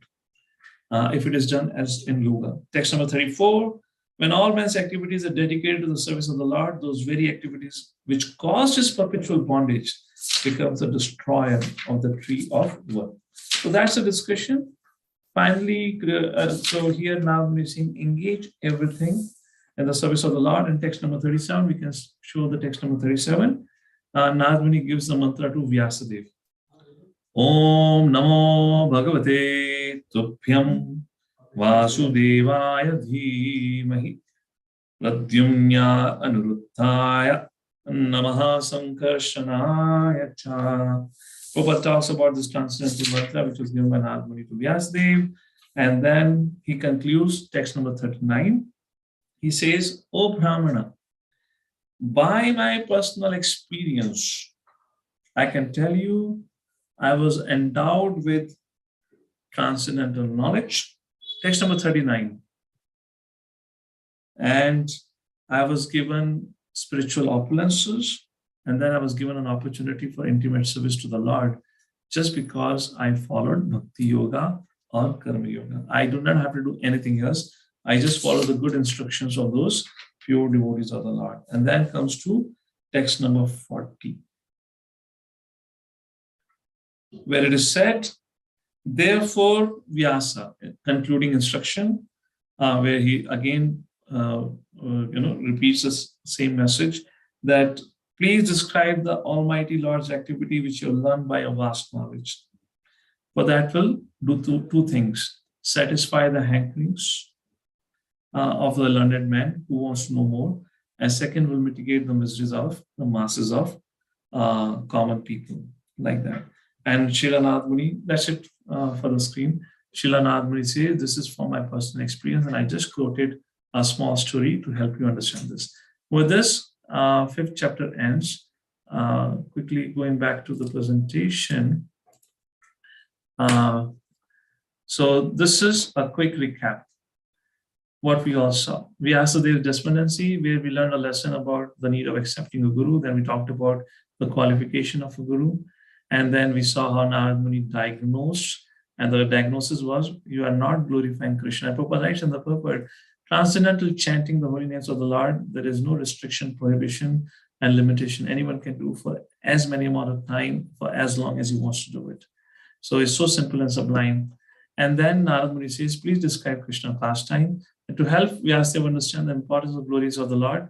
if it is done as in yoga. Text number 34, when all men's activities are dedicated to the service of the Lord, those very activities which caused his perpetual bondage becomes the destroyer of the tree of work. So that's a discussion. Finally, so here now we're saying engage everything in the service of the Lord. In text number 37, we can show the text number 37. Nagmuni gives the mantra to Vyasadeva. Om Namo Bhagavate Tubhyam Vasudevaya Dhimahi Pradyumnya Anuruddhaya Namaha Sankarshanaya Cha. Prabhupada talks about this transcendental mantra which was given by Nagmuni to Vyasadeva, and then he concludes text number 39. He says, O Brahmana, by my personal experience, I can tell you I was endowed with transcendental knowledge. Text number 39. And I was given spiritual opulences, and then I was given an opportunity for intimate service to the Lord just because I followed Bhakti Yoga or Karma Yoga. I do not have to do anything else. I just follow the good instructions of those pure devotees of the Lord. And then comes to text number 40, where it is said, therefore, Vyasa, concluding instruction, where he again repeats the same message, that please describe the Almighty Lord's activity which you have learned by a vast knowledge. For that will do two things: satisfy the hankerings of the learned man who wants to know more, and second will mitigate the miseries of the masses of common people, like that. And Srila Nagmuni, that's it for the screen. Srila Nagmuni says, this is from my personal experience, and I just quoted a small story to help you understand this. With this, fifth chapter ends. Quickly going back to the presentation. So this is a quick recap. What we all saw. Vyasadeva's despondency, where we learned a lesson about the need of accepting a guru. Then we talked about the qualification of a guru. And then we saw how Narad Muni diagnosed, and the diagnosis was, you are not glorifying Krishna. Prabhupada writes in the purport, transcendental chanting the holy names of the Lord, there is no restriction, prohibition, and limitation. Anyone can do for as many amount of time, for as long as he wants to do it. So it's so simple and sublime. And then Narad Muni says, please describe Krishna pastime. And to help Vyasadeva understand the importance of glories of the Lord,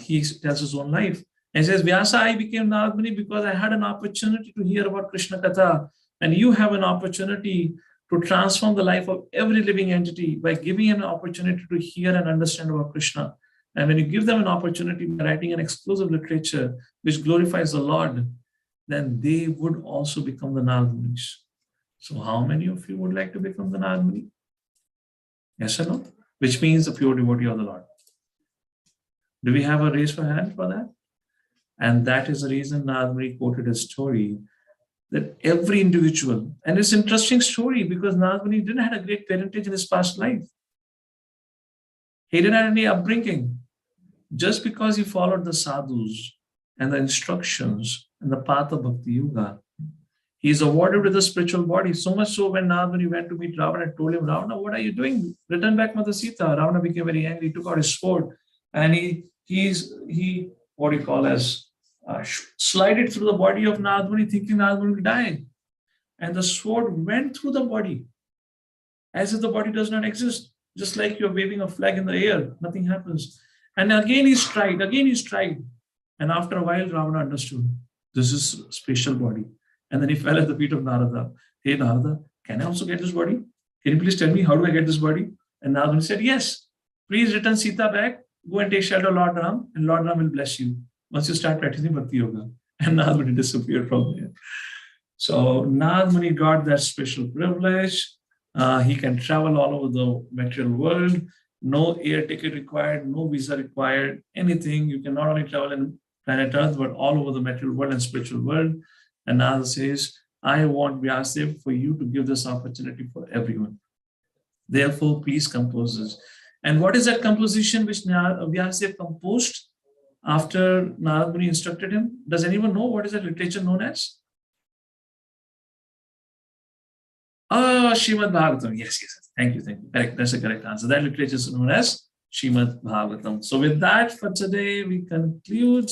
he tells his own life. And he says, Vyasa, I became Narad Muni because I had an opportunity to hear about Krishna Katha. And you have an opportunity to transform the life of every living entity by giving an opportunity to hear and understand about Krishna. And when you give them an opportunity by writing an exclusive literature which glorifies the Lord, then they would also become the Narad Munis. So how many of you would like to become the Narad Muni? Yes or no? Which means a pure devotee of the Lord. Do we have a raise for hand for that? And that is the reason Narad Muni quoted a story that every individual, and it's an interesting story because Narad Muni didn't have a great parentage in his past life. He didn't have any upbringing. Just because he followed the sadhus and the instructions and the path of Bhakti Yoga, he is awarded with a spiritual body. So much so when Narad Muni went to meet Ravana and told him, Ravana, what are you doing? Return back Mother Sita. Ravana became very angry. He took out his sword and he what do you call as slided through the body of Narad Muni, thinking Narad Muni will die. And the sword went through the body as if the body does not exist. Just like you're waving a flag in the air, nothing happens. And again he tried. And after a while, Ravana understood, this is a special body. And then he fell at the feet of Narada. Hey Narada, can I also get this body? Can you please tell me, how do I get this body? And Narada said, yes, please return Sita back, go and take shelter of Lord Ram, and Lord Ram will bless you once you start practicing Bhakti Yoga. And Narada Muni disappeared from there. So Narada Muni got that special privilege. He can travel all over the material world. No air ticket required, no visa required, anything. You can not only travel in planet Earth, but all over the material world and spiritual world. And Narada says, I want Vyasadeva for you to give this opportunity for everyone. Therefore, please compose this. And what is that composition which Vyasadeva composed after Narada Muni instructed him? Does anyone know what is that literature known as? Srimad Bhagavatam. Yes. Thank you. Correct. That's the correct answer. That literature is known as Srimad Bhagavatam. So with that, for today, we conclude.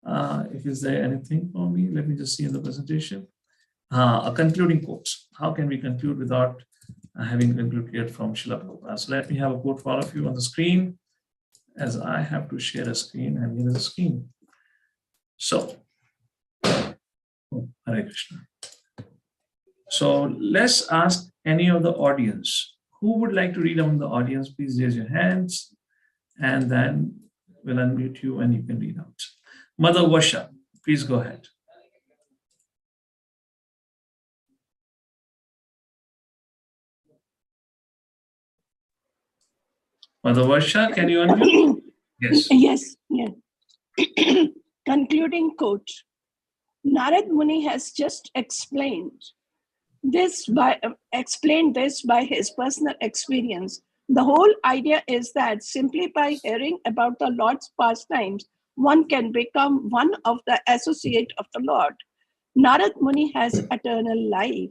If is there anything for me, let me just see in the presentation. A concluding quote. How can we conclude without having concluded from Srila Prabhupada? So let me have a quote for all of you on the screen, as I have to share a screen, and here is a screen. So, Hare Krishna. So let's ask any of the audience who would like to read among the audience? Please raise your hands, and then we'll unmute you and you can read out. Mother Vasha, please go ahead. Mother Vasha, can you unmute? Yes. Yes. Concluding quote. Narad Muni has just explained this by his personal experience. The whole idea is that simply by hearing about the Lord's pastimes, one can become one of the associate of the Lord. Narad Muni has eternal life,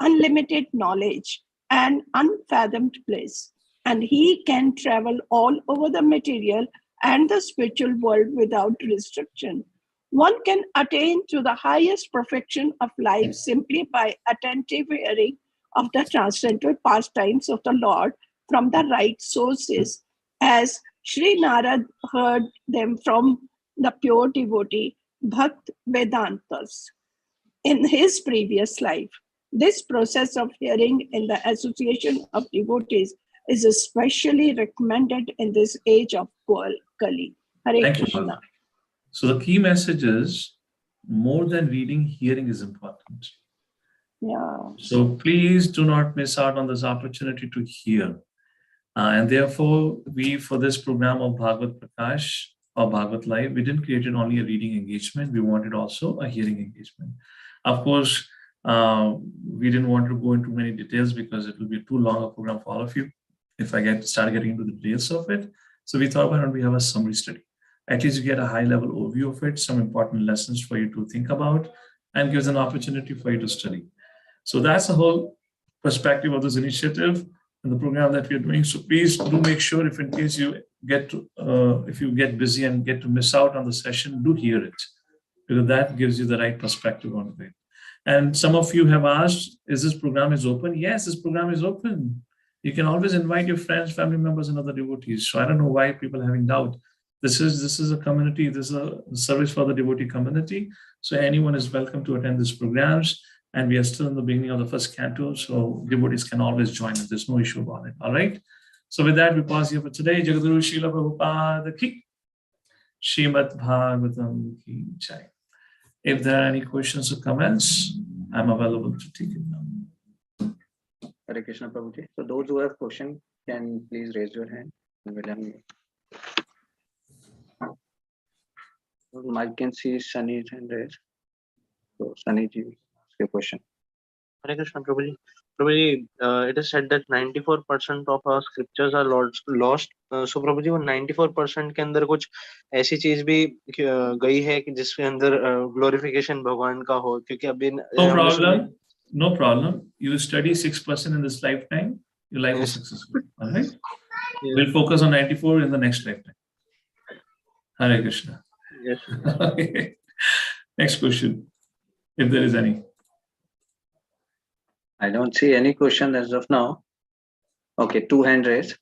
unlimited knowledge, and unfathomed bliss, and he can travel all over the material and the spiritual world without restriction. One can attain to the highest perfection of life simply by attentive hearing of the transcendental pastimes of the Lord from the right sources, as Sri Narad heard them from the pure devotee Bhakt Vedantas in his previous life. This process of hearing in the association of devotees is especially recommended in this age of Kali. Hare Thank Krishna. you. So the key message is, more than reading, hearing is important. Yeah. So please do not miss out on this opportunity to hear. And therefore, we, for this program of Bhagavat Prakash or Bhagavat Live, we didn't create it only a reading engagement. We wanted also a hearing engagement. Of course, we didn't want to go into many details because it will be too long a program for all of you if I start getting into the details of it. So we thought, why don't we have a summary study? At least you get a high-level overview of it, some important lessons for you to think about, and gives an opportunity for you to study. So that's the whole perspective of this initiative and the program that we're doing. So please do make sure, if in case you get to, if you get busy and get to miss out on the session, do hear it, because that gives you the right perspective on it. And some of you have asked, is this program is open? Yes, this program is open. You can always invite your friends, family members, and other devotees. So I don't know why people are having doubt. This is a community, this is a service for the devotee community. So anyone is welcome to attend these programs. And we are still in the beginning of the first canto, so devotees can always join us. There's no issue about it. All right. So with that, we pause here for today. Jagadguru Srila Prabhupada ki, Srimad Bhagavatam ki jai. If there are any questions or comments, I'm available to take it now. Hare Krishna Prabhuji. So those who have questions can please raise your hand and we'll unmute. I can see Sunny's hand raised. So Sunny ji, ask your question. Hare Krishna Prabhuji. Prabhuji, it is said that 94% of our scriptures are lost. So Prabhuji, वो 94% के अंदर कुछ ऐसी चीज भी गई है कि जिसके अंदर glorification भगवान का हो, क्योंकि अभी no problem. You study 6% in this lifetime, your life is successful. All right. We'll focus on 94 in the next lifetime. Hare Krishna. Yes. Okay. Next question, if there is any. I don't see any question as of now. Okay, 2 hands raised.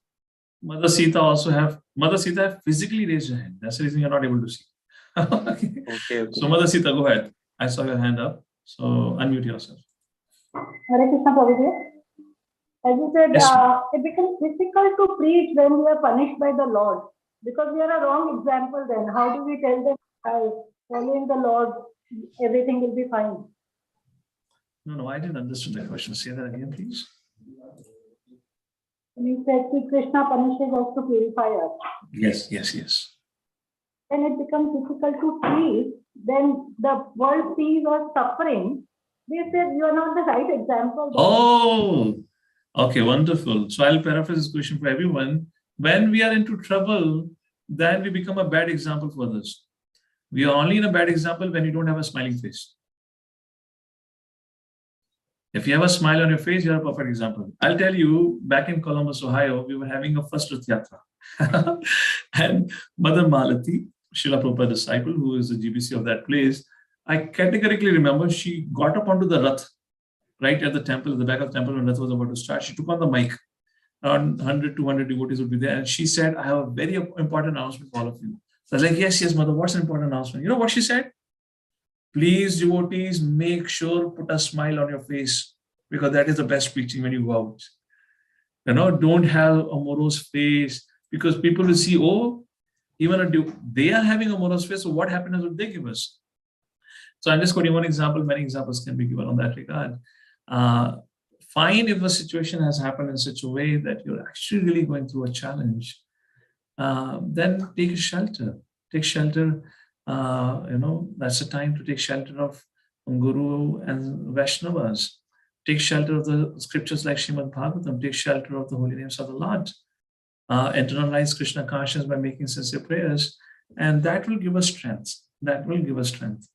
Mother Sita physically raised her hand. That's the reason you're not able to see. Okay. So Mother Sita, go ahead. I saw your hand up. So unmute yourself. Hare Krishna Prabhuji. As you said, Yes. it becomes difficult to preach when we are punished by the Lord, because we are a wrong example then. How do we tell them by following the Lord, everything will be fine? No, I didn't understand the question. Say that again, please. You said that Krishna punishes us to purify us. Yes. When it becomes difficult to preach, then the world sees us suffering. They said you are not the right example. Oh, okay, wonderful. So I'll paraphrase this question for everyone. When we are into trouble, then we become a bad example for others. We are only in a bad example when you don't have a smiling face. If you have a smile on your face, you're a perfect example. I'll tell you, back in Columbus, Ohio, we were having a first Rath Yatra. And Mother Malati, Srila Prabhupada disciple, who is the GBC of that place, I categorically remember she got up onto the Rath, right at the temple, at the back of the temple when Rath was about to start. She took on the mic. Around 100, 200 devotees would be there. And she said, I have a very important announcement for all of you. So I was like, yes, Mother, what's an important announcement? You know what she said? Please, devotees, make sure put a smile on your face, because that is the best preaching when you go out. Don't have a morose face, because people will see, oh, even they are having a morose face, so what happiness would they give us? So I'm just quoting one example, many examples can be given on that regard. Fine if the situation has happened in such a way that you're actually really going through a challenge, then take a shelter. Take shelter, that's the time to take shelter of Guru and Vaishnavas. Take shelter of the scriptures like Srimad Bhagavatam. Take shelter of the holy names of the Lord. Internalize Krishna consciousness by making sincere prayers, and that will give us strength. That will give us strength,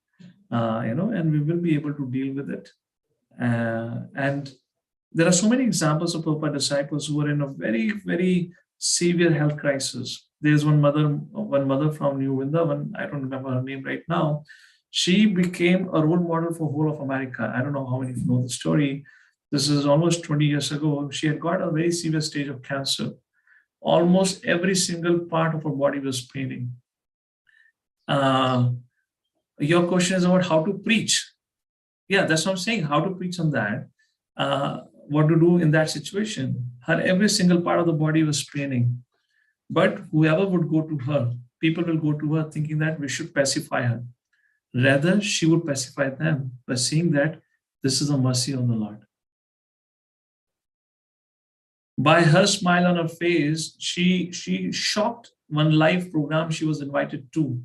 and we will be able to deal with it. And there are so many examples of Prabhupada disciples who are in a very, very severe health crisis. There's one mother from New Vrindavan, I don't remember her name right now. She became a role model for whole of America. I don't know how many of you know the story. This is almost 20 years ago. She had got a very severe stage of cancer. Almost every single part of her body was paining. Your question is about how to preach. Yeah, that's what I'm saying. How to preach on that. What to do in that situation. Her every single part of the body was paining. But whoever would go to her, people will go to her thinking that we should pacify her. Rather, she would pacify them by saying that this is a mercy of the Lord. By her smile on her face, she shocked one live program she was invited to.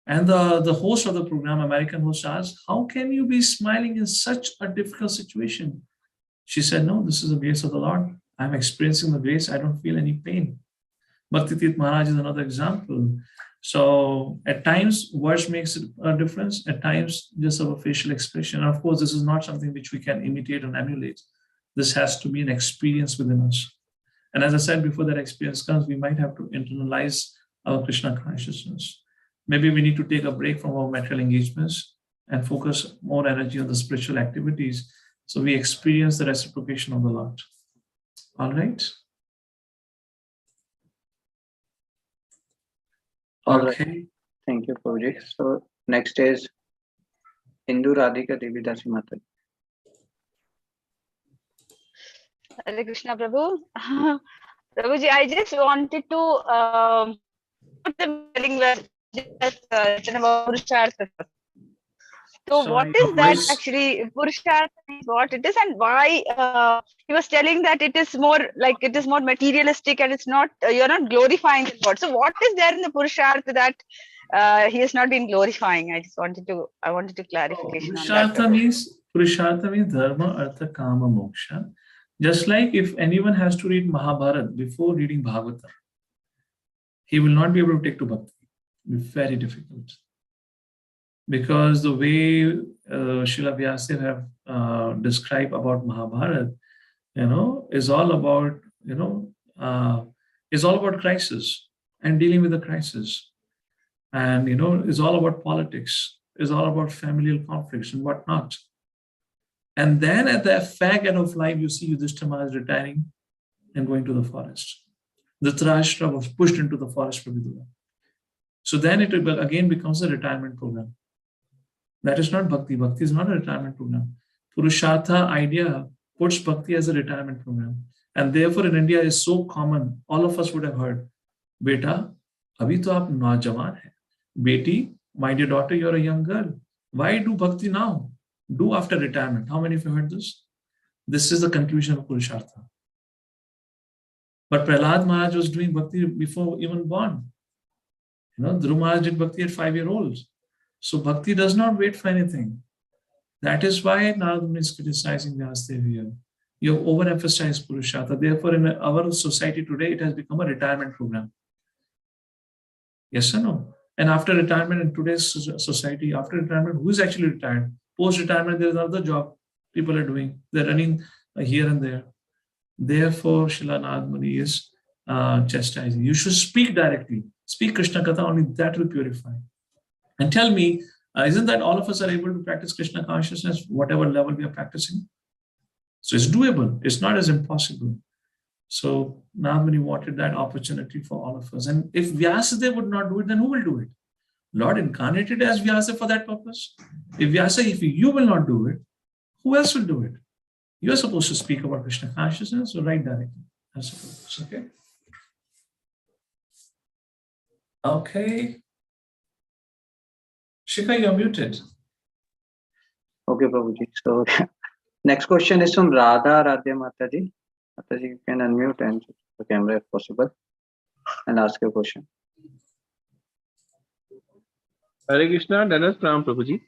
And the host of the program, American host, asked, how can you be smiling in such a difficult situation? She said, no, this is the grace of the Lord. I'm experiencing the grace. I don't feel any pain. Bhakti Tirth Maharaj is another example. So at times, words makes a difference. At times, just our facial expression. And of course, this is not something which we can imitate and emulate. This has to be an experience within us. And as I said, before that experience comes, we might have to internalize our Krishna consciousness. Maybe we need to take a break from our material engagements and focus more energy on the spiritual activities so we experience the reciprocation of the Lord. All right? All okay. right. Thank you, Prabhuji. So next is Hindu Radhika Devi Dasi Mata. Hare Krishna, Prabhu. Prabhuji, I just wanted to put the telling just about Purushartha. So Sorry, what your is that voice- actually? Purushartha is what it is, and why he was telling that it is more materialistic, and it's not you're not glorifying the God. So what is there in the Purushartha that he has not been glorifying? I wanted to clarification on that. Purushartha means dharma, artha, kama, moksha. Just like if anyone has to read Mahabharata before reading Bhagavatam, he will not be able to take to bhakti. It will be very difficult. Because the way Srila Vyasadeva have described about Mahabharata, is all about, is all about crisis and dealing with the crisis. And, is all about politics, is all about familial conflicts and whatnot. And then at the fag end of life, you see Yudhishthira is retiring and going to the forest. Dhritarashtra was pushed into the forest for Vidura. So then it again becomes a retirement program. That is not bhakti. Bhakti is not a retirement program. Purushartha idea puts bhakti as a retirement program. And therefore in India is so common. All of us would have heard, Beta, abhi to aap naujawan hai. Beti, my dear daughter, you're a young girl. Why do bhakti now? Do after retirement. How many of you heard this? This is the conclusion of Purushartha. But Prahlad Maharaj was doing bhakti before even born. Dhruv Maharaj did bhakti at 5-year-olds. So bhakti does not wait for anything. That is why Nagmuni is criticizing Vyasadeva here. You have overemphasized Purushartha. Therefore, in our society today, it has become a retirement program. Yes or no? And after retirement in today's society, after retirement, who is actually retired? Post-retirement, there is another job people are doing. They're running here and there. Therefore, Srila Nagmuni is chastising. You should speak directly. Speak Krishna Katha, only that will purify. And tell me, isn't that all of us are able to practice Krishna consciousness, whatever level we are practicing? So it's doable. It's not as impossible. So Nagmuni wanted that opportunity for all of us. And if Vyasadeva would not do it, then who will do it? Lord incarnated as Vyasa for that purpose. If you will not do it, who else will do it? You are supposed to speak about Krishna consciousness, so write directly. That's the purpose, okay? Okay. Shikha, you're muted. Okay, Prabhuji. So next question is from Radha Radhe Mataji. Mataji, you can unmute and switch the camera if possible and ask your question. Hare Krishna, Danas Pranam Prabhuji.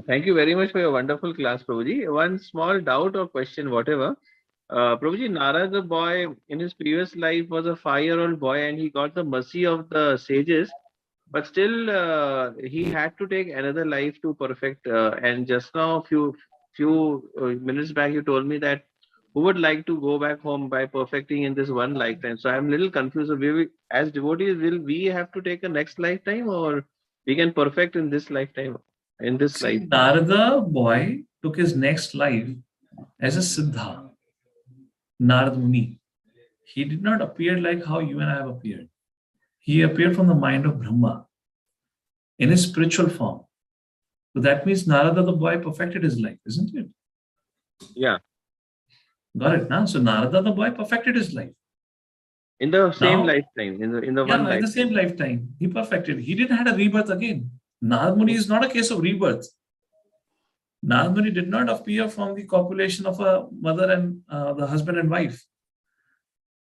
Thank you very much for your wonderful class, Prabhuji. One small doubt or question, whatever. Prabhuji, Narad, the boy in his previous life was a 5-year-old boy and he got the mercy of the sages, but still he had to take another life to perfect. And just now, few minutes back, you told me that who would like to go back home by perfecting in this one lifetime? So I'm a little confused. As devotees, will we have to take a next lifetime, or we can perfect in this lifetime? In this life, Narada boy took his next life as a Siddha, Narad Muni. He did not appear like how you and I have appeared. He appeared from the mind of Brahma in his spiritual form. So that means Narada the boy perfected his life, isn't it? Yeah. Got it now? So Narada the boy perfected his life. In the same lifetime, in the one lifetime. In the same lifetime, he perfected. He didn't have a rebirth again. Narad Muni is not a case of rebirth. Narad Muni did not appear from the copulation of a mother and the husband and wife.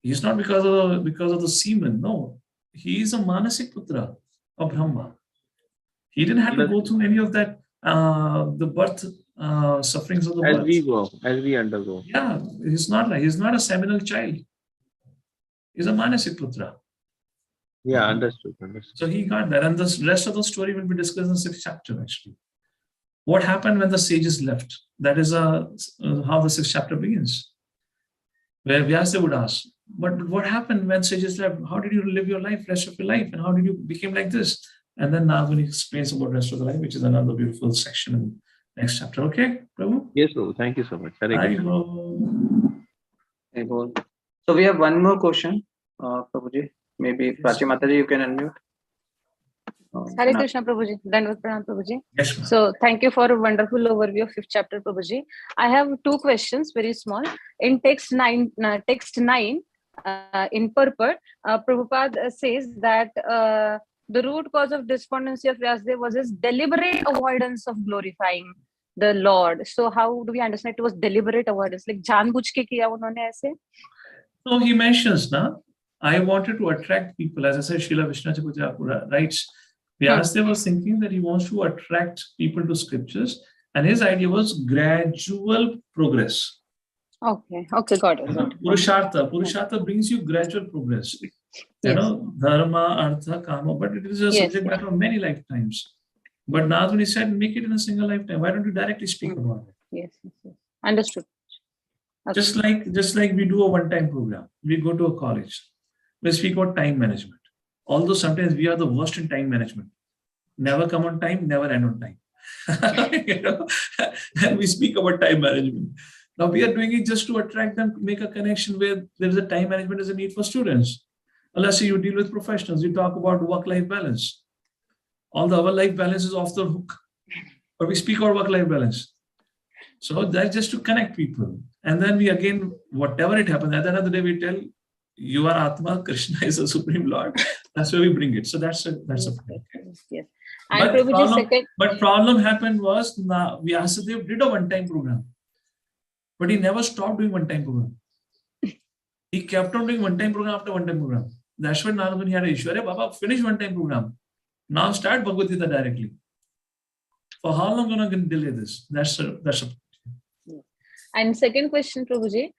He's not because of the semen. No, he is a Manasik Putra of Brahma. He didn't have to go through any of that, the birth sufferings of the birth. As we undergo. Yeah, he's not a seminal child. He's a Manasik Putra. Yeah, understood. So he got that, and the rest of the story will be discussed in the 6th chapter actually. What happened when the sages left? That is how the 6th chapter begins, where Vyasadeva would ask, but what happened when sages left? How did you live your life, rest of your life, and how did you become like this? And then Nagmuni explains about the rest of the life, which is another beautiful section in the next chapter. Okay, Prabhu? Yes, Prabhu. Thank you so much. So we have one more question, Prabhuji. Maybe Prachi Mataji, you can unmute. Hare Krishna, Prabhuji. Dandvat Pranam, Prabhuji. Yes, ma'am. So thank you for a wonderful overview of 5th chapter, Prabhuji. I have 2 questions, very small. In text 9, in purport, Prabhupada says that the root cause of despondency of Vyasadeva was his deliberate avoidance of glorifying the Lord. So how do we understand it was deliberate avoidance? Like जानबूझ के किया उन्होंने ऐसे? So he mentions now, I wanted to attract people. As I said, Srila Vishnu Chakravarti writes, Vyasadeva was thinking that he wants to attract people to scriptures, and his idea was gradual progress. Okay, got it. Purushartha brings you gradual progress. You know, dharma, artha, kama, but it is a subject matter of many lifetimes. But Nagmuni said, make it in a single lifetime. Why don't you directly speak about it? Yes. Understood. Okay. Just like we do a one-time program. We go to a college. We speak about time management. Although sometimes we are the worst in time management. Never come on time, never end on time. You know? And we speak about time management. Now we are doing it just to attract them, to make a connection where there is a time management is a need for students. Unless you deal with professionals, you talk about work-life balance. All the other life balance is off the hook. But we speak about work-life balance. So that's just to connect people. And then we again, whatever it happens, at the end of the day, we tell you are Atma, Krishna is the Supreme Lord. That's where we bring it. So that's a point. Yes. And but problem happened was Vyasadeva did a one-time program. But he never stopped doing one-time program. He kept on doing one-time program after one-time program. That's why Nagmuni had an issue. Arey Baba, finish one-time program. Now start Bhagavad Gita directly. For how long are you going to delay this? That's a And second question, Prabhuji,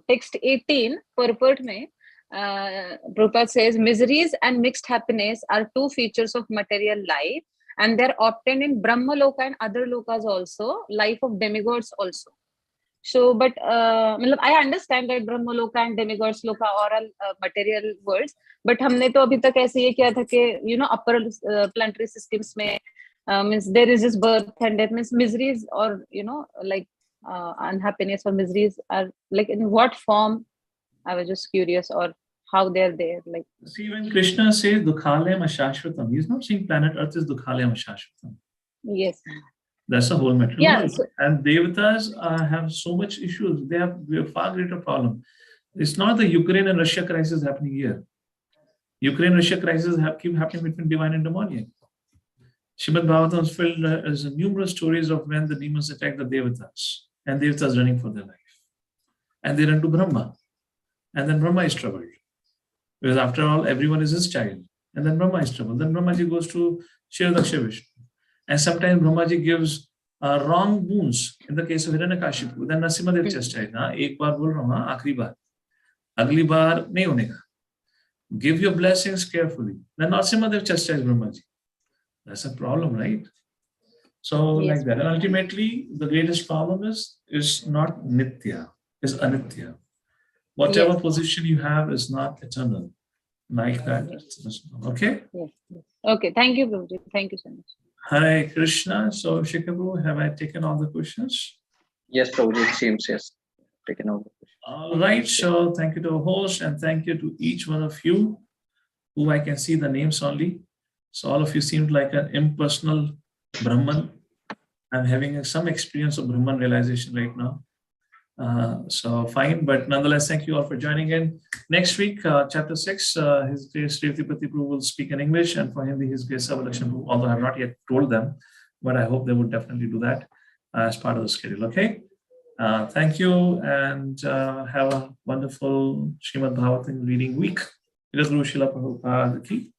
text 18, purport mein, Prabhupada says, miseries and mixed happiness are 2 features of material life, and they're obtained in Brahma Loka and other lokas also, life of demigods also. So, but I understand that Brahma Loka and demigods Loka are all material worlds, but हमने तो अभी तक ऐसे ये किया था कि, you know, upper planetary systems में means there is this birth and death, means miseries or, you know, like unhappiness or miseries are like in what form? I was just curious, or how they're there. Like, see, when Krishna says Dukhalayam Ashashvatam, he's not saying planet Earth is Dukhalayam Ashashvatam. Yes. That's the whole matter. Yeah. So, And Devatas have so much issues. They have a far greater problem. It's not the Ukraine and Russia crisis happening here. Ukraine-Russia crisis keep happening between divine and demoniac. Srimad Bhagavatam is filled as numerous stories of when the demons attack the Devatas and Devatas running for their life. And they run to Brahma. And then Brahma is troubled. Because after all, everyone is his child. And then Brahma is troubled. Then Brahmaji goes to Shiradaksha Vishnu. And sometimes Brahmaji gives wrong wounds. In the case of Hiranyakashipu, then Narasimhadev chastised. Ek baar bol raha hu, aakhri baar. Agli baar nahi hone ka. Give your blessings carefully. Then Narasimhadev chastised Brahmaji. That's a problem, right? So yes. like that. And ultimately, the greatest problem is not Nitya, is Anitya. Whatever Yes. position you have is not eternal. Like that. Okay? Yes. Okay. Thank you, Prabhuji. Thank you so much. Hare Krishna. So, Shikhar Prabhu, have I taken all the questions? Yes, Prabhuji, it seems, yes. Taken over. All right. So, thank you to our host and thank you to each one of you who I can see the names only. So, all of you seemed like an impersonal Brahman. I'm having some experience of Brahman realization right now. So fine, but nonetheless, thank you all for joining in. Next week, chapter 6, His Grace Reprimands Prabhu will speak in English, and for Hindi, His Grace Savalakshan Prabhu, although I have not yet told them, but I hope they would definitely do that as part of the schedule, okay? Thank you, and have a wonderful Srimad Bhagavatam reading week. Guru Srila Prabhupada ki